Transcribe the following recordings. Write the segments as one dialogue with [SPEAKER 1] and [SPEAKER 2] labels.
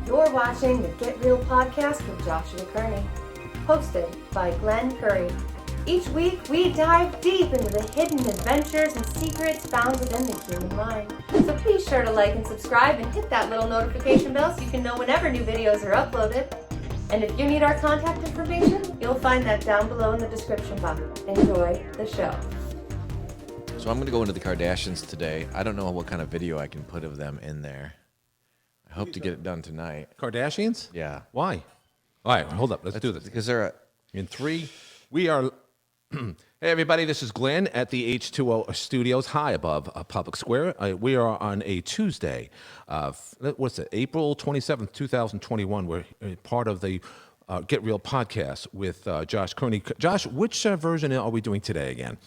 [SPEAKER 1] You're watching the Get Real podcast with Joshua Kirnie, hosted by Glenn Curry. Each week, we dive deep into the hidden adventures and secrets found within the human mind. So be sure to like and subscribe and hit that little notification bell so you can know whenever new videos are uploaded. And if you need our contact information, you'll find that down below in the description box. Enjoy the show.
[SPEAKER 2] So I'm going to go into the Kardashians today. I don't know what kind of video I can put of them in there. I hope to get it done tonight.
[SPEAKER 3] Kardashians?
[SPEAKER 2] Yeah.
[SPEAKER 3] Why? All right, hold up. Let's do this.
[SPEAKER 2] Because they're
[SPEAKER 3] In three, we are... Hey, everybody, this is Glenn at the H2O Studios, high above Public Square. We are on a Tuesday. What's it? April 27th, 2021. We're part of the Get Real podcast with Josh Kirnie. Josh, which version are we doing today again?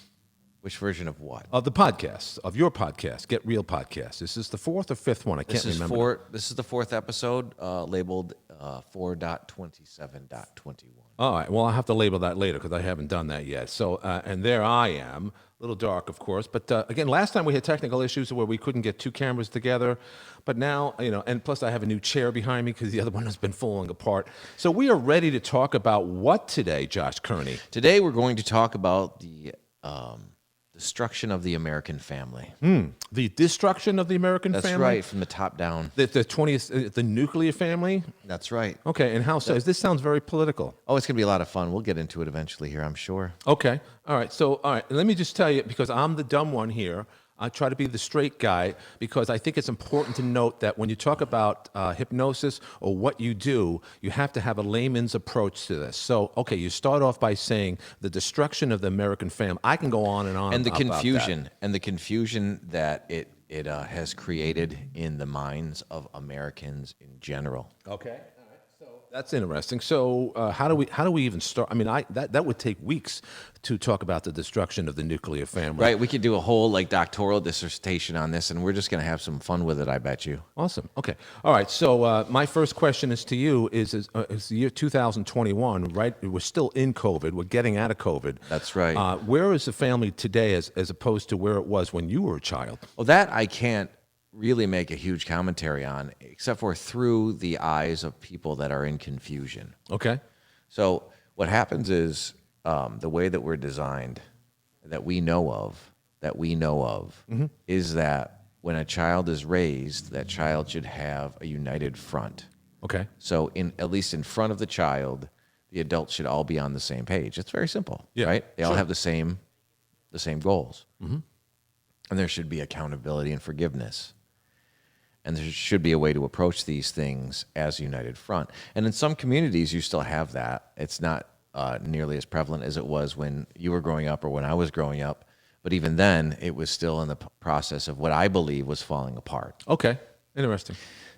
[SPEAKER 2] Which version of what?
[SPEAKER 3] Of the podcast, of your podcast, Get Real podcast. This is the fourth or fifth one. I can't remember.
[SPEAKER 2] This is the fourth episode, labeled 4.27.21.
[SPEAKER 3] All right. Well, I'll have to label that later because I haven't done that yet. So, and there I am, a little dark, of course. But again, last time we had technical issues where we couldn't get two cameras together. But now, and plus I have a new chair behind me because the other one has been falling apart. So we are ready to talk about what today, Josh Kirnie?
[SPEAKER 2] Today we're going to talk about the destruction of the American family.
[SPEAKER 3] The destruction of the American family?
[SPEAKER 2] That's right, from the top down.
[SPEAKER 3] The 20th, the nuclear family?
[SPEAKER 2] That's right.
[SPEAKER 3] Okay, and how so? This sounds very political.
[SPEAKER 2] Oh, it's going to be a lot of fun. We'll get into it eventually here, I'm sure.
[SPEAKER 3] Okay, all right. So, all right, let me just tell you, because I'm the dumb one here, I try to be the straight guy because I think it's important to note that when you talk about hypnosis or what you do, you have to have a layman's approach to this. So, okay, you start off by saying the destruction of the American family. I can go on and on
[SPEAKER 2] and the
[SPEAKER 3] about
[SPEAKER 2] confusion
[SPEAKER 3] that.
[SPEAKER 2] and the confusion that it has created in the minds of Americans in general.
[SPEAKER 3] Okay. That's interesting. So, how do we even start? I mean, that would take weeks to talk about the destruction of the nuclear family.
[SPEAKER 2] Right. We could do a whole doctoral dissertation on this, and we're just going to have some fun with it, I bet you.
[SPEAKER 3] Awesome. Okay. All right. So, my first question is to you: is the year 2021? Right. We're still in COVID. We're getting out of COVID.
[SPEAKER 2] That's right.
[SPEAKER 3] Where is the family today, as opposed to where it was when you were a child?
[SPEAKER 2] Well, that I can't really make a huge commentary on, except for through the eyes of people that are in confusion.
[SPEAKER 3] Okay.
[SPEAKER 2] So what happens is the way that we're designed, that we know of, is that when a child is raised, that child should have a united front.
[SPEAKER 3] Okay.
[SPEAKER 2] So at least in front of the child, the adults should all be on the same page. It's very simple, right? They all have the same goals. Mm-hmm. And there should be accountability and forgiveness. And there should be a way to approach these things as a united front. And in some communities, you still have that. It's not nearly as prevalent as it was when you were growing up or when I was growing up. But even then, it was still in the process of what I believe was falling apart.
[SPEAKER 3] Okay. Interesting.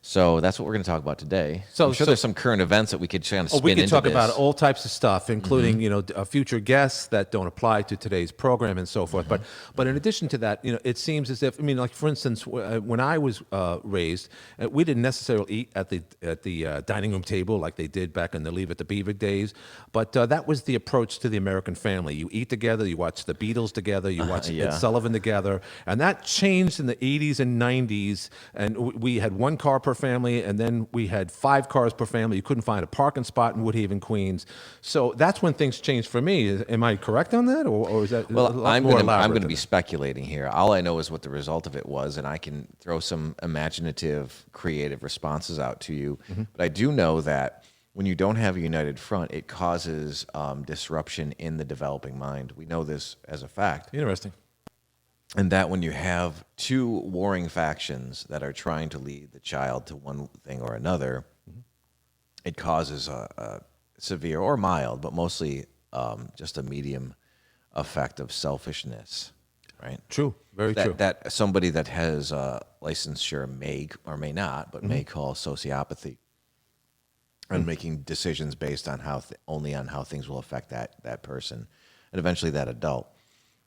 [SPEAKER 2] So that's what we're going to talk about today. So I'm sure there's some current events that we could kind of spin into this.
[SPEAKER 3] We could talk about all types of stuff, including future guests that don't apply to today's program and so forth. But in addition to that, it seems as if like for instance, when I was raised, we didn't necessarily eat at the dining room table like they did back in the Leave It to Beaver days. But that was the approach to the American family. You eat together, you watch the Beatles together, you watch Ed Sullivan together, and that changed in the 80s and 90s. And we had one car per family, and then we had 5 cars per family. You couldn't find a parking spot in Woodhaven, Queens. So that's when things changed for me. Am I correct on that, or is that
[SPEAKER 2] I'm going to be speculating here. All I know is what the result of it was, and I can throw some imaginative, creative responses out to you. Mm-hmm. But I do know that when you don't have a united front, it causes disruption in the developing mind. We know this as a fact.
[SPEAKER 3] Interesting.
[SPEAKER 2] And that when you have two warring factions that are trying to lead the child to one thing or another, it causes a severe or mild, but mostly just a medium effect of selfishness, right?
[SPEAKER 3] True, very true.
[SPEAKER 2] That somebody that has licensure may or may not, but may call sociopathy, and making decisions based on only on how things will affect that person, and eventually that adult.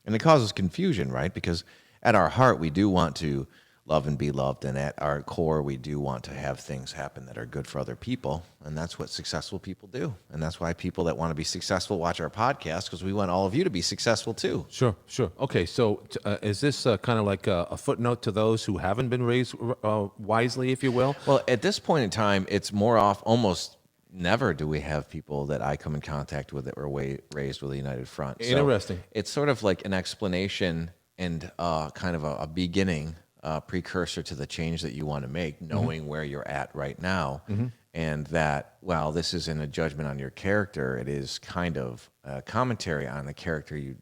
[SPEAKER 2] And it causes confusion, right? Because at our heart, we do want to love and be loved. And at our core, we do want to have things happen that are good for other people. And that's what successful people do. And that's why people that want to be successful watch our podcast, because we want all of you to be successful too.
[SPEAKER 3] Sure. Okay, so is this kind of like a footnote to those who haven't been raised wisely, if you will?
[SPEAKER 2] Well, at this point in time, it's almost never do we have people that I come in contact with that were raised with a united front.
[SPEAKER 3] Interesting.
[SPEAKER 2] So it's sort of like an explanation and kind of a beginning, precursor to the change that you want to make, knowing where you're at right now. And that, while this isn't a judgment on your character, it is kind of a commentary on the character you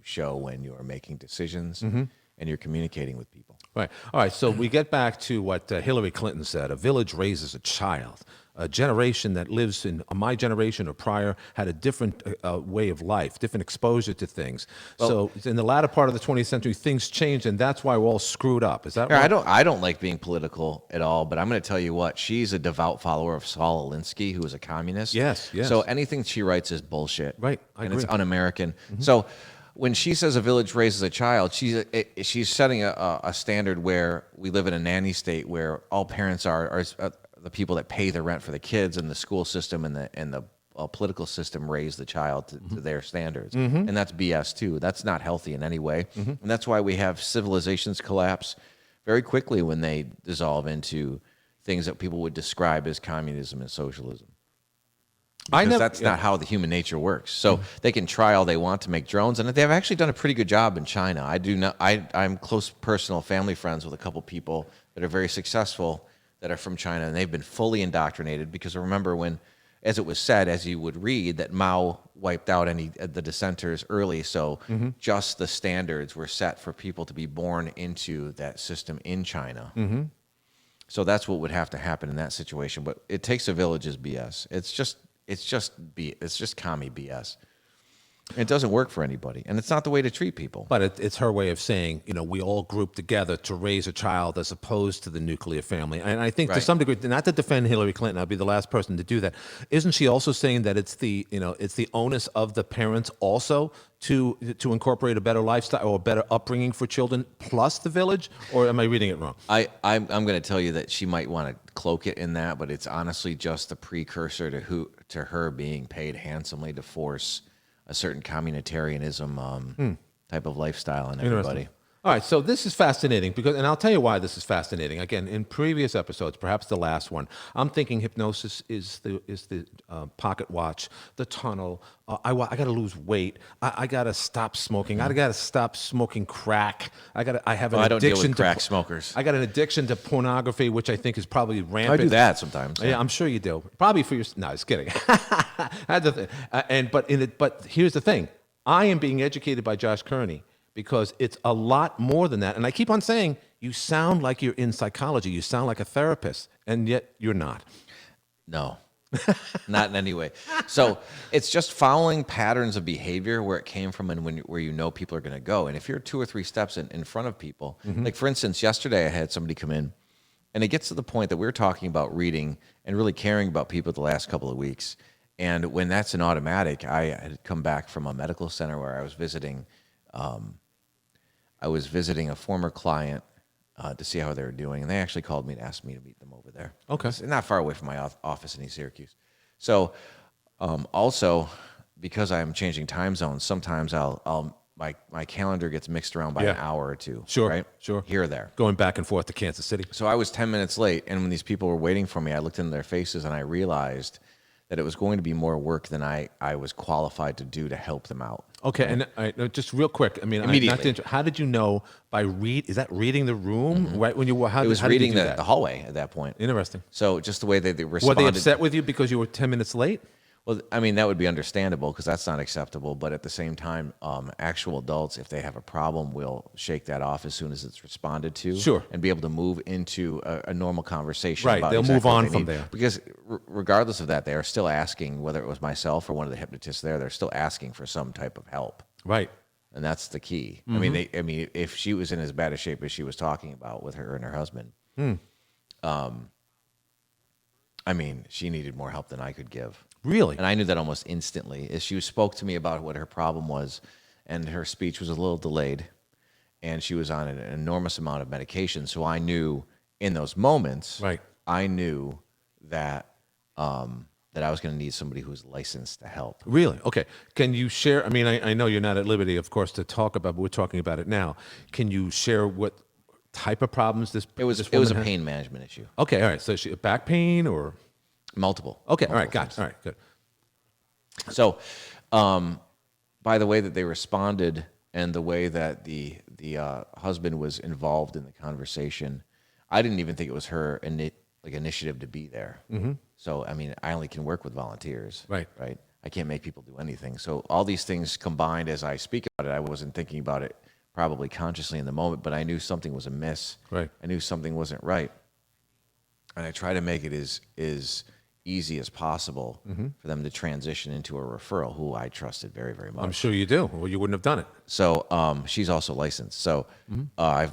[SPEAKER 2] show when you are making decisions and you're communicating with people.
[SPEAKER 3] Right. All right. So we get back to what Hillary Clinton said. A village raises a child. A generation that lives in my generation or prior had a different way of life, different exposure to things. So in the latter part of the 20th century, things changed, and that's why we're all screwed up. Is that right?
[SPEAKER 2] I don't like being political at all, but I'm going to tell you what. She's a devout follower of Saul Alinsky, who was a communist.
[SPEAKER 3] Yes.
[SPEAKER 2] So anything she writes is bullshit.
[SPEAKER 3] Right. I agree.
[SPEAKER 2] It's un-American. So when she says a village raises a child, she's setting a standard where we live in a nanny state where all parents are the people that pay the rent for the kids, and the school system and the political system raise the child to their standards. And that's BS too. That's not healthy in any way. And that's why we have civilizations collapse very quickly when they dissolve into things that people would describe as communism and socialism. Because that's not how the human nature works. So they can try all they want to make drones, and they've actually done a pretty good job in China. I'm close personal family friends with a couple people that are very successful that are from China, and they've been fully indoctrinated. Because remember when, as it was said, as you would read, that Mao wiped out the dissenters early, so just the standards were set for people to be born into that system in China. So that's what would have to happen in that situation. But it takes a village is BS. It's just commie BS. It doesn't work for anybody, and it's not the way to treat people.
[SPEAKER 3] But it's her way of saying, we all group together to raise a child as opposed to the nuclear family. And I think to some degree, not to defend Hillary Clinton, I'll be the last person to do that. Isn't she also saying that it's the onus of the parents also to incorporate a better lifestyle or a better upbringing for children plus the village? Or am I reading it wrong?
[SPEAKER 2] I'm going to tell you that she might want to cloak it in that, but it's honestly just a precursor to her being paid handsomely to force a certain communitarianism type of lifestyle on everybody.
[SPEAKER 3] All right, so this is fascinating and I'll tell you why this is fascinating. Again, in previous episodes, perhaps the last one, I'm thinking hypnosis is the pocket watch, the tunnel. I got to lose weight. I got to stop smoking. I got to stop smoking crack. I have an
[SPEAKER 2] I don't
[SPEAKER 3] addiction
[SPEAKER 2] deal with crack smokers.
[SPEAKER 3] I got an addiction to pornography, which I think is probably rampant.
[SPEAKER 2] I do that sometimes.
[SPEAKER 3] Yeah, I'm sure you do. Probably for your. No, just kidding. That's the thing. But here's the thing. I am being educated by Josh Kirnie, because it's a lot more than that. And I keep on saying, you sound like you're in psychology. You sound like a therapist, and yet you're not.
[SPEAKER 2] No, not in any way. So it's just following patterns of behavior where it came from and where people are going to go. And if you're 2 or 3 steps in front of people, like for instance, yesterday I had somebody come in, and it gets to the point that we're talking about reading and really caring about people the last couple of weeks. And when that's an automatic, I had come back from a medical center where I was visiting a former client to see how they were doing, and they actually called me and asked me to meet them over there.
[SPEAKER 3] Okay.
[SPEAKER 2] It's not far away from my office in East Syracuse. So also, because I'm changing time zones, sometimes my calendar gets mixed around by an hour or two.
[SPEAKER 3] Sure,
[SPEAKER 2] right?
[SPEAKER 3] sure.
[SPEAKER 2] Here or there.
[SPEAKER 3] Going back and forth to Kansas City.
[SPEAKER 2] So I was 10 minutes late, and when these people were waiting for me, I looked into their faces and I realized that it was going to be more work than I was qualified to do to help them out.
[SPEAKER 3] Okay, and just real quick,
[SPEAKER 2] Immediately.
[SPEAKER 3] How did you know by is that reading the room? Right when you
[SPEAKER 2] It was reading the hallway at that point.
[SPEAKER 3] Interesting.
[SPEAKER 2] So just the way they responded.
[SPEAKER 3] Were they upset with you because you were 10 minutes late?
[SPEAKER 2] Well, that would be understandable because that's not acceptable. But at the same time, actual adults, if they have a problem, will shake that off as soon as it's responded to.
[SPEAKER 3] Sure.
[SPEAKER 2] And be able to move into a normal conversation.
[SPEAKER 3] Right.
[SPEAKER 2] About
[SPEAKER 3] They'll move on from there.
[SPEAKER 2] Because regardless of that, they are still asking, whether it was myself or one of the hypnotists there, they're still asking for some type of help.
[SPEAKER 3] Right.
[SPEAKER 2] And that's the key. Mm-hmm. If she was in as bad a shape as she was talking about with her and her husband, she needed more help than I could give.
[SPEAKER 3] Really?
[SPEAKER 2] And I knew that almost instantly. As she spoke to me about what her problem was, and her speech was a little delayed, and she was on an enormous amount of medication. So I knew in those moments,
[SPEAKER 3] Right.
[SPEAKER 2] I knew that that I was going to need somebody who was licensed to help.
[SPEAKER 3] Really? Okay. Can you share? I mean, I know you're not at liberty, of course, to talk about, but we're talking about it now. Can you share what type of problems this
[SPEAKER 2] It was
[SPEAKER 3] woman
[SPEAKER 2] a
[SPEAKER 3] had?
[SPEAKER 2] pain management issue.
[SPEAKER 3] Okay. All right. So she back pain or
[SPEAKER 2] Multiple.
[SPEAKER 3] okay. All right.
[SPEAKER 2] Multiple
[SPEAKER 3] Got it.
[SPEAKER 2] things.
[SPEAKER 3] All right. Good.
[SPEAKER 2] So, by the way that they responded and the way that the husband was involved in the conversation, I didn't even think it was her initiative to be there. Mm-hmm. So, I mean, I only can work with volunteers.
[SPEAKER 3] Right.
[SPEAKER 2] Right. I can't make people do anything. So all these things combined, as I speak about it, I wasn't thinking about it probably consciously in the moment, but I knew something was amiss.
[SPEAKER 3] Right.
[SPEAKER 2] I knew something wasn't right. And I try to make it as easy as possible for them to transition into a referral who I trusted very, very much.
[SPEAKER 3] I'm sure you do, or you wouldn't have done it.
[SPEAKER 2] So she's also licensed. So I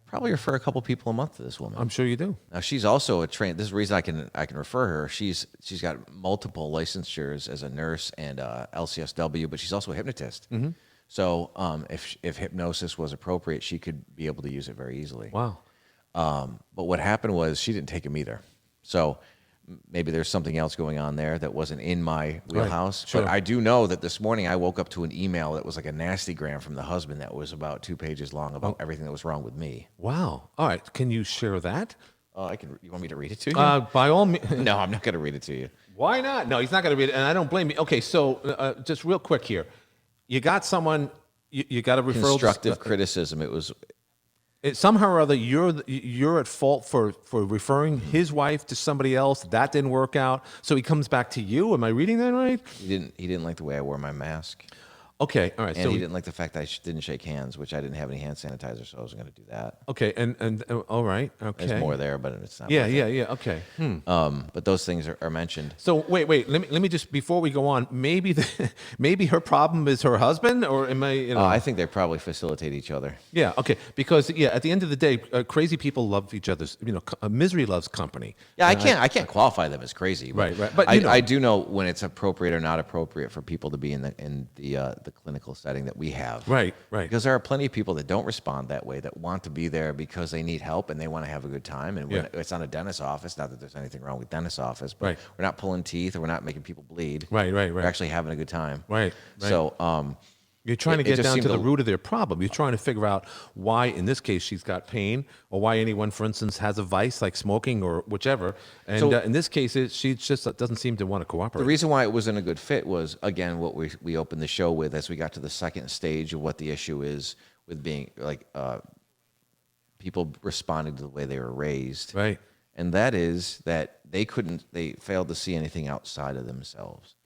[SPEAKER 2] probably refer a couple people a month to this woman.
[SPEAKER 3] I'm sure you do.
[SPEAKER 2] Now she's also a trained. This is the reason I can refer her. She's got multiple licensures as a nurse and LCSW, but she's also a hypnotist. So if hypnosis was appropriate, she could be able to use it very easily.
[SPEAKER 3] Wow.
[SPEAKER 2] But what happened was she didn't take them either. So maybe there's something else going on there that wasn't in my wheelhouse.
[SPEAKER 3] Sure.
[SPEAKER 2] But I do know that this morning I woke up to an email that was like a nasty gram from the husband that was about 2 pages long about everything that was wrong with me.
[SPEAKER 3] Wow. All right. Can you share that?
[SPEAKER 2] You want me to read it to you?
[SPEAKER 3] By all means.
[SPEAKER 2] No, I'm not going to read it to you.
[SPEAKER 3] Why not? No, he's not going to read it, and I don't blame you. Okay, so just real quick here. You got someone, you got a referral.
[SPEAKER 2] Constructive criticism. It was
[SPEAKER 3] Somehow or other, you're at fault for referring his wife to somebody else. That didn't work out, so he comes back to you. Am I reading that right?
[SPEAKER 2] he didn't like the way I wore my mask.
[SPEAKER 3] Okay, all right.
[SPEAKER 2] And
[SPEAKER 3] So
[SPEAKER 2] he didn't like the fact that I didn't shake hands, which I didn't have any hand sanitizer, so I wasn't going to do that.
[SPEAKER 3] okay, and all right, okay.
[SPEAKER 2] There's more there, but it's not.
[SPEAKER 3] Yeah,
[SPEAKER 2] worth it.
[SPEAKER 3] yeah. Okay.
[SPEAKER 2] But those things are mentioned.
[SPEAKER 3] So wait. Let me just before we go on. Maybe her problem is her husband, or am I?
[SPEAKER 2] I think they probably facilitate each other.
[SPEAKER 3] Yeah. Okay. Because at the end of the day, crazy people love each other's. Misery loves company.
[SPEAKER 2] Yeah, I can't qualify them as crazy.
[SPEAKER 3] Right. But
[SPEAKER 2] I do know when it's appropriate or not appropriate for people to be in the clinical setting that we have.
[SPEAKER 3] Right.
[SPEAKER 2] Because there are plenty of people that don't respond that way, that want to be there because they need help and they want to have a good time. And when it's not a dentist's office, not that there's anything wrong with dentist's office, but we're not pulling teeth or we're not making people bleed.
[SPEAKER 3] Right.
[SPEAKER 2] We're actually having a good time.
[SPEAKER 3] Right.
[SPEAKER 2] So
[SPEAKER 3] You're trying to
[SPEAKER 2] it
[SPEAKER 3] get
[SPEAKER 2] just
[SPEAKER 3] down
[SPEAKER 2] seemed
[SPEAKER 3] to the
[SPEAKER 2] to-
[SPEAKER 3] root of their problem. You're trying to figure out why, in this case, she's got pain, or why anyone, for instance, has a vice like smoking or whichever. And
[SPEAKER 2] So-
[SPEAKER 3] in this case, she just doesn't seem to want to cooperate.
[SPEAKER 2] the reason why it wasn't a good fit was, again, what we opened the show with as we got to the second stage of what the issue is with being like people responding to the way they were raised.
[SPEAKER 3] Right.
[SPEAKER 2] And that is that they failed to see anything outside of themselves.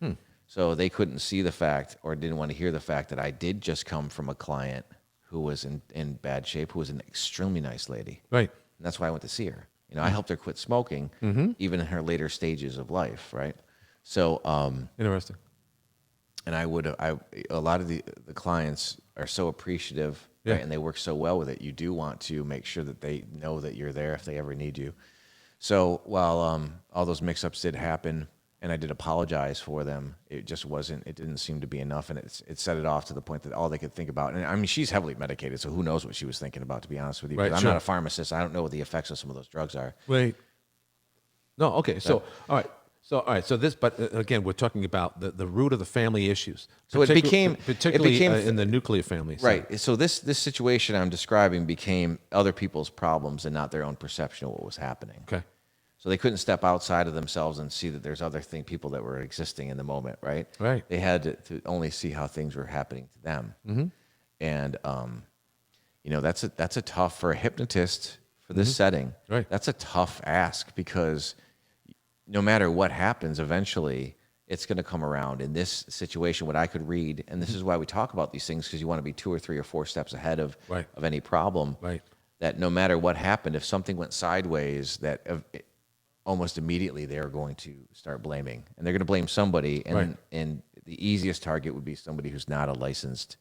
[SPEAKER 2] So they couldn't see the fact or didn't want to hear the fact that I did just come from a client who was in bad shape, who was an extremely nice lady.
[SPEAKER 3] Right.
[SPEAKER 2] And that's why I went to see her. I helped her quit smoking, even in her later stages of life, right? So,
[SPEAKER 3] Interesting.
[SPEAKER 2] and a lot of the clients are so appreciative, right? And they work so well with it. You do want to make sure that they know that you're there if they ever need you. So while all those mix-ups did happen, and I did apologize for them, it didn't seem to be enough, and it set it off to the point that all they could think about, and I mean, she's heavily medicated, so who knows what she was thinking about, to be honest with you.
[SPEAKER 3] Right,
[SPEAKER 2] I'm
[SPEAKER 3] sure.
[SPEAKER 2] not a pharmacist. I don't know what the effects of some of those drugs are.
[SPEAKER 3] Wait. No. Okay. So all right. So this, but again, we're talking about the root of the family issues.
[SPEAKER 2] So it became
[SPEAKER 3] in the nuclear family. So.
[SPEAKER 2] Right. So this situation I'm describing became other people's problems and not their own perception of what was happening.
[SPEAKER 3] Okay.
[SPEAKER 2] So they couldn't step outside of themselves and see that there's other people that were existing in the moment, right?
[SPEAKER 3] Right.
[SPEAKER 2] They had to only see how things were happening to them. Mm-hmm. And, that's a tough, for a hypnotist, for this setting,
[SPEAKER 3] Right.
[SPEAKER 2] that's a tough ask, because no matter what happens, eventually it's going to come around. In this situation, what I could read, and this is why we talk about these things, because you want to be 2 or 3 or 4 steps ahead of any problem,
[SPEAKER 3] Right.
[SPEAKER 2] that no matter what happened, if something went sideways, that almost immediately they're going to start blaming, and they're going to blame somebody, and the easiest target would be somebody who's not a licensed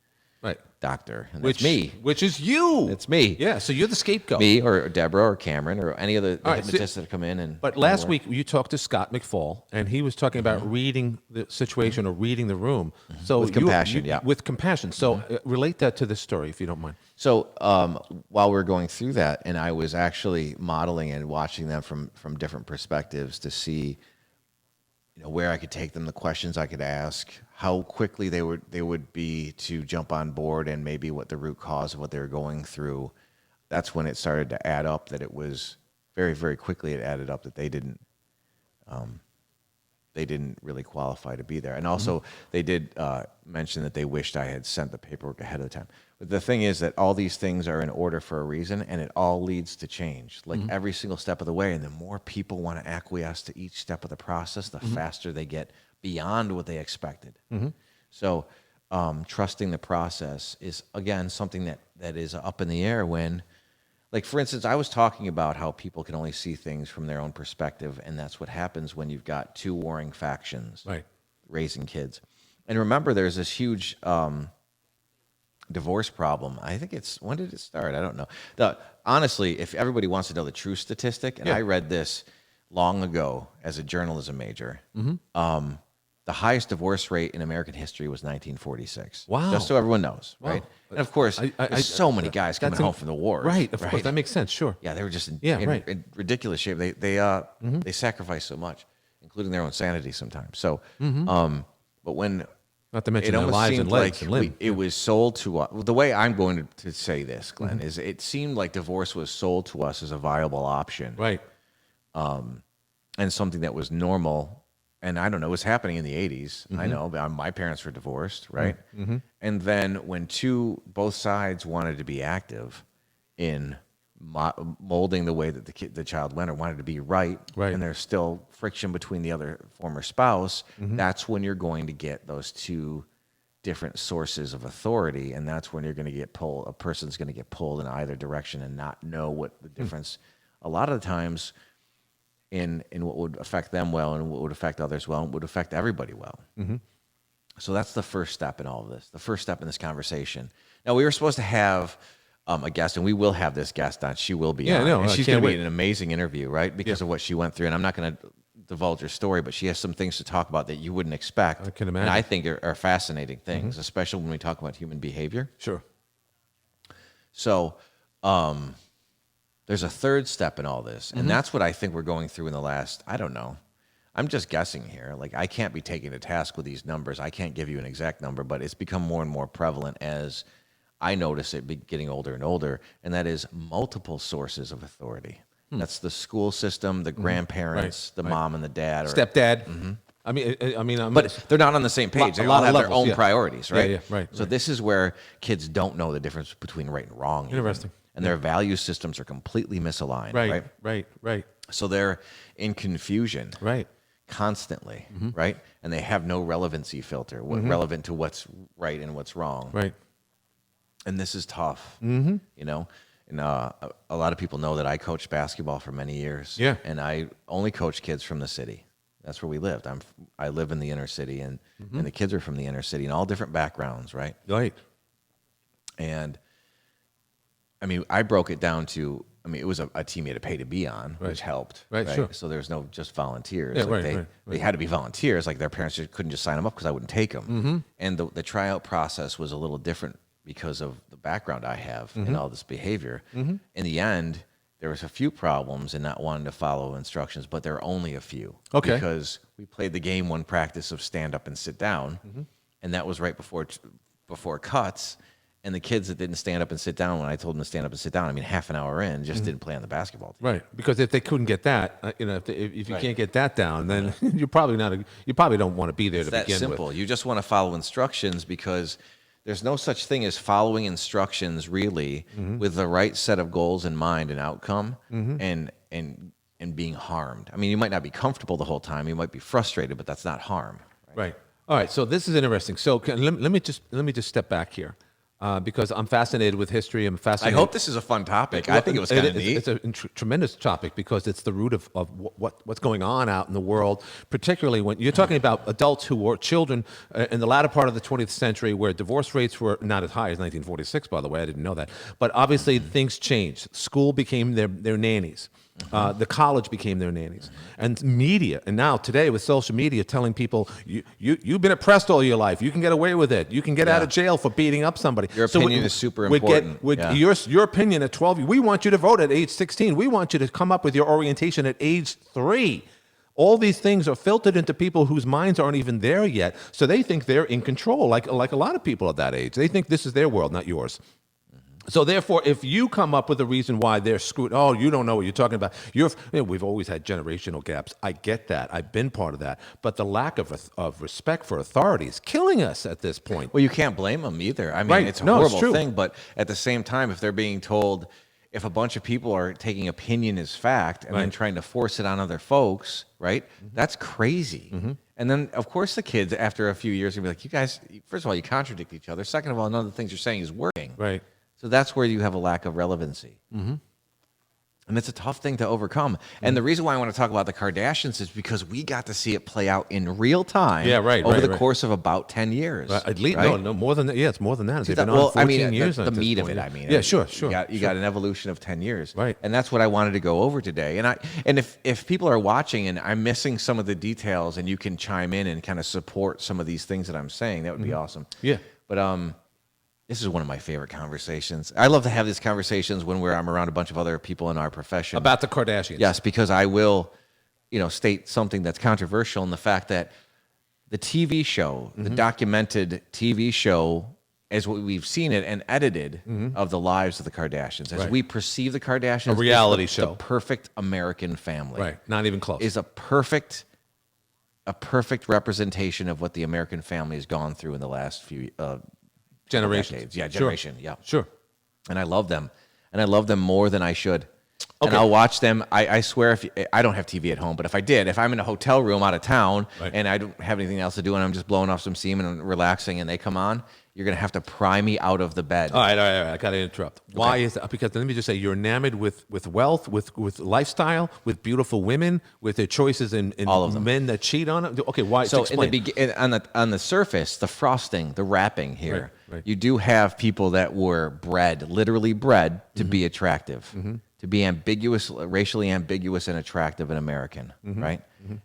[SPEAKER 2] doctor, and
[SPEAKER 3] Which
[SPEAKER 2] that's me.
[SPEAKER 3] Which is you.
[SPEAKER 2] It's me.
[SPEAKER 3] Yeah, so you're the scapegoat.
[SPEAKER 2] Me or Deborah or Cameron or any of the
[SPEAKER 3] All right,
[SPEAKER 2] hypnotists that come in.
[SPEAKER 3] But last week you talked to Scott McFall, and he was talking about reading the situation or reading the room. So
[SPEAKER 2] With compassion, yeah.
[SPEAKER 3] With compassion. So relate that to this story, if you don't mind.
[SPEAKER 2] So while we were going through that, and I was actually modeling and watching them from different perspectives to see, where I could take them, the questions I could ask, how quickly they would be to jump on board, and maybe what the root cause of what they were going through. That's when it started to add up. That it was very, very quickly. It added up that they didn't really qualify to be there. And also, they did mention that they wished I had sent the paperwork ahead of the time. But the thing is that all these things are in order for a reason, and it all leads to change, like every single step of the way. And the more people want to acquiesce to each step of the process, the faster they get beyond what they expected. So trusting the process is, again, something that is up in the air when, like, for instance, I was talking about how people can only see things from their own perspective, and that's what happens when you've got two warring factions raising kids. And remember, there's this huge divorce problem. I think when did it start? I don't know. Honestly, if everybody wants to know the true statistic, and I read this long ago as a journalism major, the highest divorce rate in American history was 1946.
[SPEAKER 3] Wow.
[SPEAKER 2] Just so everyone knows, right? And of course, there's so many guys coming home from the war.
[SPEAKER 3] Right, of course, that makes sense, sure.
[SPEAKER 2] Yeah, they were just in ridiculous shape. They sacrificed so much, including their own sanity sometimes. So, but when...
[SPEAKER 3] Not to mention
[SPEAKER 2] it
[SPEAKER 3] their
[SPEAKER 2] almost
[SPEAKER 3] lives
[SPEAKER 2] seemed
[SPEAKER 3] and legs
[SPEAKER 2] like
[SPEAKER 3] and limbs.
[SPEAKER 2] it was sold to us. The way I'm going to say this, Glenn, is it seemed like divorce was sold to us as a viable option.
[SPEAKER 3] Right.
[SPEAKER 2] And something that was normal. And I don't know, it was happening in the 80s. I know, but my parents were divorced, right? And then when both sides wanted to be active in molding the way that the child went, or wanted to be right, and there's still friction between the other former spouse, that's when you're going to get those two different sources of authority, and that's when you're going to get pulled. A person's going to get pulled in either direction and not know what the difference. A lot of the times, in what would affect them well, and what would affect others well, and would affect everybody well. So that's the first step in all of this. The first step in this conversation. Now, we were supposed to have a guest, and we will have this guest on. She will be on. And she's going to be an amazing interview, right? Because of what she went through. And I'm not going to divulge her story, but she has some things to talk about that you wouldn't expect.
[SPEAKER 3] I can imagine.
[SPEAKER 2] And I think are fascinating things, especially when we talk about human behavior.
[SPEAKER 3] Sure.
[SPEAKER 2] So there's a third step in all this, and that's what I think we're going through in the last, I don't know. I'm just guessing here. Like, I can't be taken to task with these numbers. I can't give you an exact number, but it's become more and more prevalent as I notice it getting older and older, and that is multiple sources of authority. That's the school system, the grandparents, the mom and the dad.
[SPEAKER 3] Stepdad. I mean,
[SPEAKER 2] but they're not on the same page. They all have their own priorities, right?
[SPEAKER 3] Yeah, right.
[SPEAKER 2] So this is where kids don't know the difference between right and wrong.
[SPEAKER 3] Interesting.
[SPEAKER 2] And their value systems are completely misaligned, right? So they're in confusion.
[SPEAKER 3] Right.
[SPEAKER 2] Constantly, right? And they have no relevancy filter, relevant to what's right and what's wrong.
[SPEAKER 3] Right.
[SPEAKER 2] And this is tough, And a lot of people know that I coached basketball for many years.
[SPEAKER 3] Yeah.
[SPEAKER 2] And I only coach kids from the city. That's where we lived. I live in the inner city, and the kids are from the inner city, and all different backgrounds, right?
[SPEAKER 3] Right.
[SPEAKER 2] And I mean, I broke it down to, it was a team you had to pay to be on, which helped.
[SPEAKER 3] Right, sure.
[SPEAKER 2] So there's no just volunteers.
[SPEAKER 3] Yeah,
[SPEAKER 2] they had to be volunteers. Like, their parents couldn't just sign them up because I wouldn't take them. And the tryout process was a little different because of the background I have in all this behavior. In the end, there was a few problems in not wanting to follow instructions, but there are only a few.
[SPEAKER 3] Okay.
[SPEAKER 2] Because we played the game one practice of stand up and sit down, and that was right before cuts. And the kids that didn't stand up and sit down, when I told them to stand up and sit down, half an hour in, just didn't play on the basketball team.
[SPEAKER 3] Right, because if they couldn't get that, if you can't get that down, then you're probably you probably don't want to be there to begin with.
[SPEAKER 2] It's that simple. You just want to follow instructions, because there's no such thing as following instructions really with the right set of goals in mind and outcome, and being harmed. You might not be comfortable the whole time. You might be frustrated, but that's not harm.
[SPEAKER 3] Right. All right. So this is interesting. So let me just step back here. because I'm fascinated with history. I'm
[SPEAKER 2] I
[SPEAKER 3] fascinated.
[SPEAKER 2] hope this is a fun topic. I think it was kind of neat.
[SPEAKER 3] It's a tremendous topic because it's the root of what's going on out in the world, particularly when you're talking about adults who were children in the latter part of the 20th century, where divorce rates were not as high as 1946, by the way. I didn't know that. But obviously things changed. School became their nannies. The college became their nannies, and media, and now today with social media telling people you've been oppressed all your life, you can get away with it, you can get out of jail for beating up somebody.
[SPEAKER 2] Your opinion is super important.
[SPEAKER 3] Your opinion at 12. We want you to vote at age 16. We want you to come up with your orientation at age 3. All these things are filtered into people whose minds aren't even there yet, so they think they're in control. Like a lot of people at that age, they think this is their world, not yours. So therefore, if you come up with a reason why they're screwed, oh, you don't know what you're talking about. We've always had generational gaps. I get that. I've been part of that. But the lack of respect for authority is killing us at this point.
[SPEAKER 2] Well, you can't blame them either. I mean, it's a horrible thing. But at the same time, if they're being told, if a bunch of people are taking opinion as fact and then trying to force it on other folks, right? That's crazy. And then, of course, the kids, after a few years, are going to be like, you guys, first of all, you contradict each other. Second of all, none of the things you're saying is working.
[SPEAKER 3] Right.
[SPEAKER 2] So that's where you have a lack of relevancy. And it's a tough thing to overcome. And the reason why I want to talk about the Kardashians is because we got to see it play out in real time over the course of about 10 years.
[SPEAKER 3] At least, no, more than that. Yeah, it's more than that. They've been
[SPEAKER 2] on
[SPEAKER 3] 14 years.
[SPEAKER 2] The meat of it, I mean.
[SPEAKER 3] Yeah, sure.
[SPEAKER 2] You got an evolution of 10 years.
[SPEAKER 3] Right.
[SPEAKER 2] And that's what I wanted to go over today. And if people are watching and I'm missing some of the details and you can chime in and kind of support some of these things that I'm saying, that would be awesome.
[SPEAKER 3] Yeah.
[SPEAKER 2] But this is one of my favorite conversations. I love to have these conversations when I'm around a bunch of other people in our profession.
[SPEAKER 3] About the Kardashians.
[SPEAKER 2] Yes, because I will, state something that's controversial in the fact that the TV show, the documented TV show, as we've seen it and edited of the lives of the Kardashians, as we perceive the Kardashians,
[SPEAKER 3] a reality show,
[SPEAKER 2] the perfect American family,
[SPEAKER 3] right? Not even close.
[SPEAKER 2] Is a perfect representation of what the American family has gone through in the last few
[SPEAKER 3] generations.
[SPEAKER 2] Yeah, generation.
[SPEAKER 3] Sure.
[SPEAKER 2] Yeah.
[SPEAKER 3] Sure.
[SPEAKER 2] And I love them. And I love them more than I should.
[SPEAKER 3] Okay.
[SPEAKER 2] And I'll watch them. I swear, I don't have TV at home, but if I'm in a hotel room out of town and I don't have anything else to do and I'm just blowing off some steam and relaxing and they come on, you're going to have to pry me out of the bed.
[SPEAKER 3] All right. I got to interrupt. Okay. Why is that? Because let me just say, you're enamored with wealth, with lifestyle, with beautiful women, with their choices in
[SPEAKER 2] all of them.
[SPEAKER 3] Men that cheat on them. Okay, why?
[SPEAKER 2] So on the surface, the frosting, the wrapping here, you do have people that were literally bred to be attractive, to be ambiguous, racially ambiguous and attractive and American, right?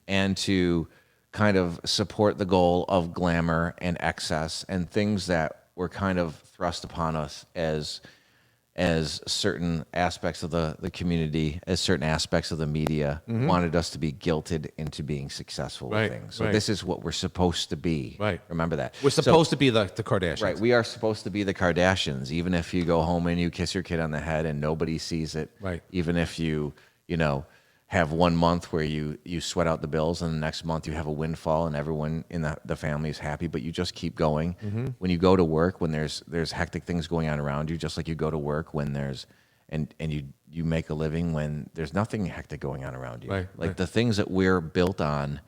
[SPEAKER 2] And to kind of support the goal of glamour and excess and things that were kind of thrust upon us as certain aspects of the community, as certain aspects of the media wanted us to be guilted into being successful with things. So this is what we're supposed to be.
[SPEAKER 3] Right.
[SPEAKER 2] Remember that.
[SPEAKER 3] We're supposed to be the Kardashians.
[SPEAKER 2] Right. We are supposed to be the Kardashians, even if you go home and you kiss your kid on the head and nobody sees it.
[SPEAKER 3] Right.
[SPEAKER 2] Even if you have 1 month where you sweat out the bills and the next month you have a windfall and everyone in the family is happy, but you just keep going. When you go to work, when there's hectic things going on around you, just like you go to work when there's and you make a living when there's nothing hectic going on around you.
[SPEAKER 3] Right.
[SPEAKER 2] The things that we're built on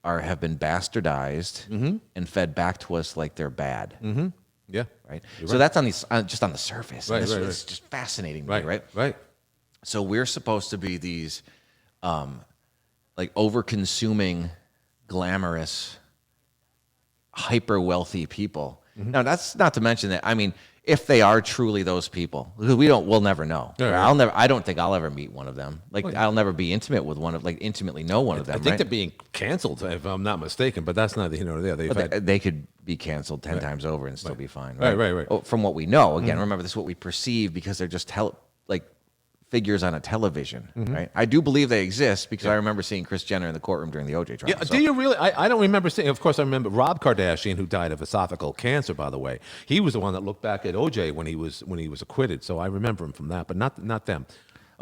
[SPEAKER 2] have been bastardized and fed back to us like they're bad.
[SPEAKER 3] Yeah.
[SPEAKER 2] Right. So that's just on the surface.
[SPEAKER 3] Right.
[SPEAKER 2] It's just fascinating to me, right?
[SPEAKER 3] Right.
[SPEAKER 2] So we're supposed to be these over-consuming, glamorous, hyper-wealthy people. Now, that's not to mention that, I mean, if they are truly those people, because we'll never know.
[SPEAKER 3] Right.
[SPEAKER 2] I don't think I'll ever meet one of them. I'll never be intimate with intimately know one of them.
[SPEAKER 3] I think they're being canceled, if I'm not mistaken, but that's neither here nor there.
[SPEAKER 2] They could be canceled 10 times over and still be fine.
[SPEAKER 3] Right.
[SPEAKER 2] From what we know, again, remember, this is what we perceive because they're just figures on a television, right? I do believe they exist because I remember seeing Kris Jenner in the courtroom during the OJ trial.
[SPEAKER 3] Yeah, do you really? I don't remember seeing. Of course, I remember Rob Kardashian, who died of esophageal cancer. By the way, he was the one that looked back at OJ when he was acquitted. So I remember him from that, but not them.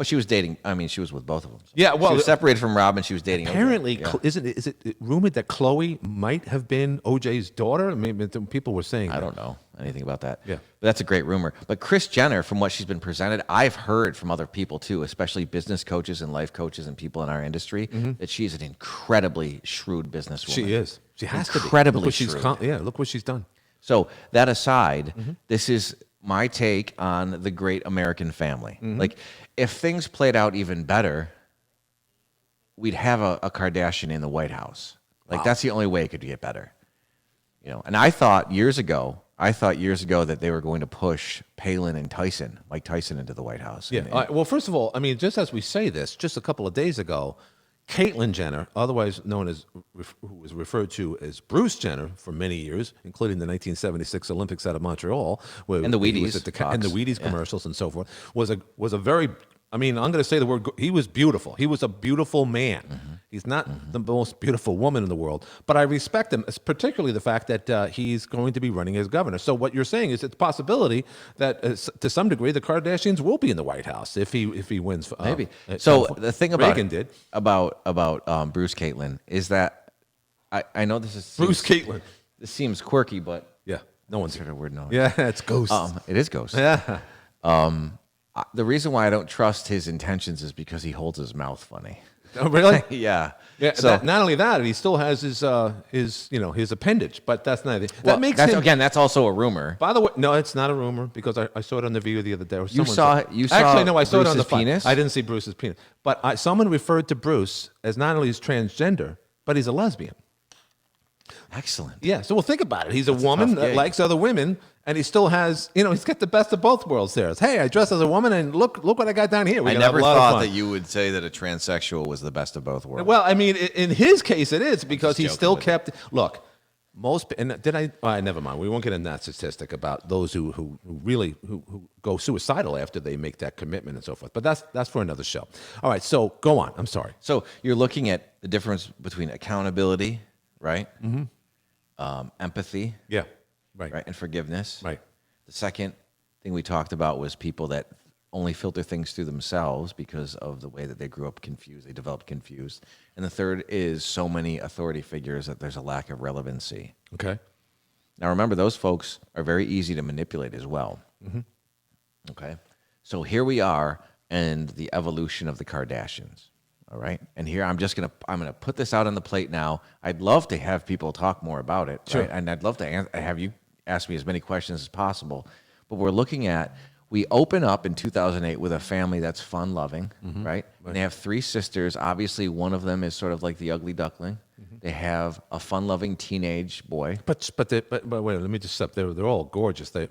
[SPEAKER 2] Oh, she was dating. I mean, she was with both of them. So.
[SPEAKER 3] Yeah, well,
[SPEAKER 2] she was separated from Rob, and she was dating.
[SPEAKER 3] Apparently,
[SPEAKER 2] OJ.
[SPEAKER 3] Is it rumored that Khloe might have been OJ's daughter? I mean, people were saying.
[SPEAKER 2] I don't know anything about that.
[SPEAKER 3] Yeah,
[SPEAKER 2] but that's a great rumor. But Kris Jenner, from what she's been presented, I've heard from other people too, especially business coaches and life coaches and people in our industry, that she's an incredibly shrewd businesswoman.
[SPEAKER 3] She is. She has to be.
[SPEAKER 2] Incredibly shrewd.
[SPEAKER 3] Look what she's done.
[SPEAKER 2] So that aside, this is my take on the great American family. Like, if things played out even better, we'd have a Kardashian in the White House. Like, that's the only way it could get better. You know, and I thought years ago that they were going to push Palin and Mike Tyson into the White House.
[SPEAKER 3] Yeah. Well, first of all, I mean, just as we say this, just a couple of days ago, Caitlyn Jenner, otherwise known as, who was referred to as Bruce Jenner for many years, including the 1976 Olympics out of Montreal, where
[SPEAKER 2] And the
[SPEAKER 3] he was
[SPEAKER 2] Wheaties
[SPEAKER 3] at and the Wheaties commercials and so forth, was a very, I mean, I'm going to say the word, he was beautiful. He was a beautiful man. He's not the most beautiful woman in the world, but I respect him, particularly the fact that he's going to be running as governor. So what you're saying is it's a possibility that to some degree the Kardashians will be in the White House if he wins.
[SPEAKER 2] Maybe. So the thing about
[SPEAKER 3] Reagan did.
[SPEAKER 2] about Bruce Caitlin is that I know
[SPEAKER 3] Bruce Caitlin.
[SPEAKER 2] This seems quirky, but
[SPEAKER 3] Yeah, no one's
[SPEAKER 2] heard a word. No,
[SPEAKER 3] Yeah, it's ghosts.
[SPEAKER 2] it is ghost.
[SPEAKER 3] Yeah.
[SPEAKER 2] The reason why I don't trust his intentions is because he holds his mouth funny.
[SPEAKER 3] Oh, really?
[SPEAKER 2] Yeah.
[SPEAKER 3] Yeah.
[SPEAKER 2] So
[SPEAKER 3] Not only that, he still has his appendage, but that's not it.
[SPEAKER 2] well,
[SPEAKER 3] That makes
[SPEAKER 2] that's,
[SPEAKER 3] him.
[SPEAKER 2] again, that's also a rumor.
[SPEAKER 3] By the way, no, it's not a rumor because I saw it on the video the other day.
[SPEAKER 2] You saw
[SPEAKER 3] Actually, no, I saw it on the
[SPEAKER 2] Bruce's penis?
[SPEAKER 3] I didn't see Bruce's penis, but someone referred to Bruce as not only is transgender, but he's a lesbian.
[SPEAKER 2] Excellent.
[SPEAKER 3] Yeah. So, well, think about it. He's a woman
[SPEAKER 2] tough
[SPEAKER 3] that
[SPEAKER 2] gig.
[SPEAKER 3] likes other women, and he still has, he's got the best of both worlds there. It's, hey, I dress as a woman, and look what I got down here.
[SPEAKER 2] I never thought that you would say that a transsexual was the best of both worlds.
[SPEAKER 3] Well, I mean, in his case, it is because he
[SPEAKER 2] joking
[SPEAKER 3] still
[SPEAKER 2] with
[SPEAKER 3] kept. Look, most and did I? All right, never mind. We won't get into that statistic about those who really go suicidal after they make that commitment and so forth. But that's for another show. All right, so go on. I'm sorry.
[SPEAKER 2] So you're looking at the difference between accountability, right? Empathy,
[SPEAKER 3] Yeah. Right.
[SPEAKER 2] right, and forgiveness.
[SPEAKER 3] Right.
[SPEAKER 2] The second thing we talked about was people that only filter things through themselves because of the way that they grew up confused, they developed confused. And the third is so many authority figures that there's a lack of relevancy.
[SPEAKER 3] Okay.
[SPEAKER 2] Now, remember, those folks are very easy to manipulate as well. Okay? So here we are in the evolution of the Kardashians. All right? And here I'm gonna put this out on the plate now. I'd love to have people talk more about it.
[SPEAKER 3] Sure.
[SPEAKER 2] Right? And I'd love to have you ask me as many questions as possible. But we're looking at, we open up in 2008 with a family that's fun-loving, right? And they have 3 sisters. Obviously, one of them is sort of like the ugly duckling. They have a fun-loving teenage boy.
[SPEAKER 3] But wait, let me just stop. They're all gorgeous. They're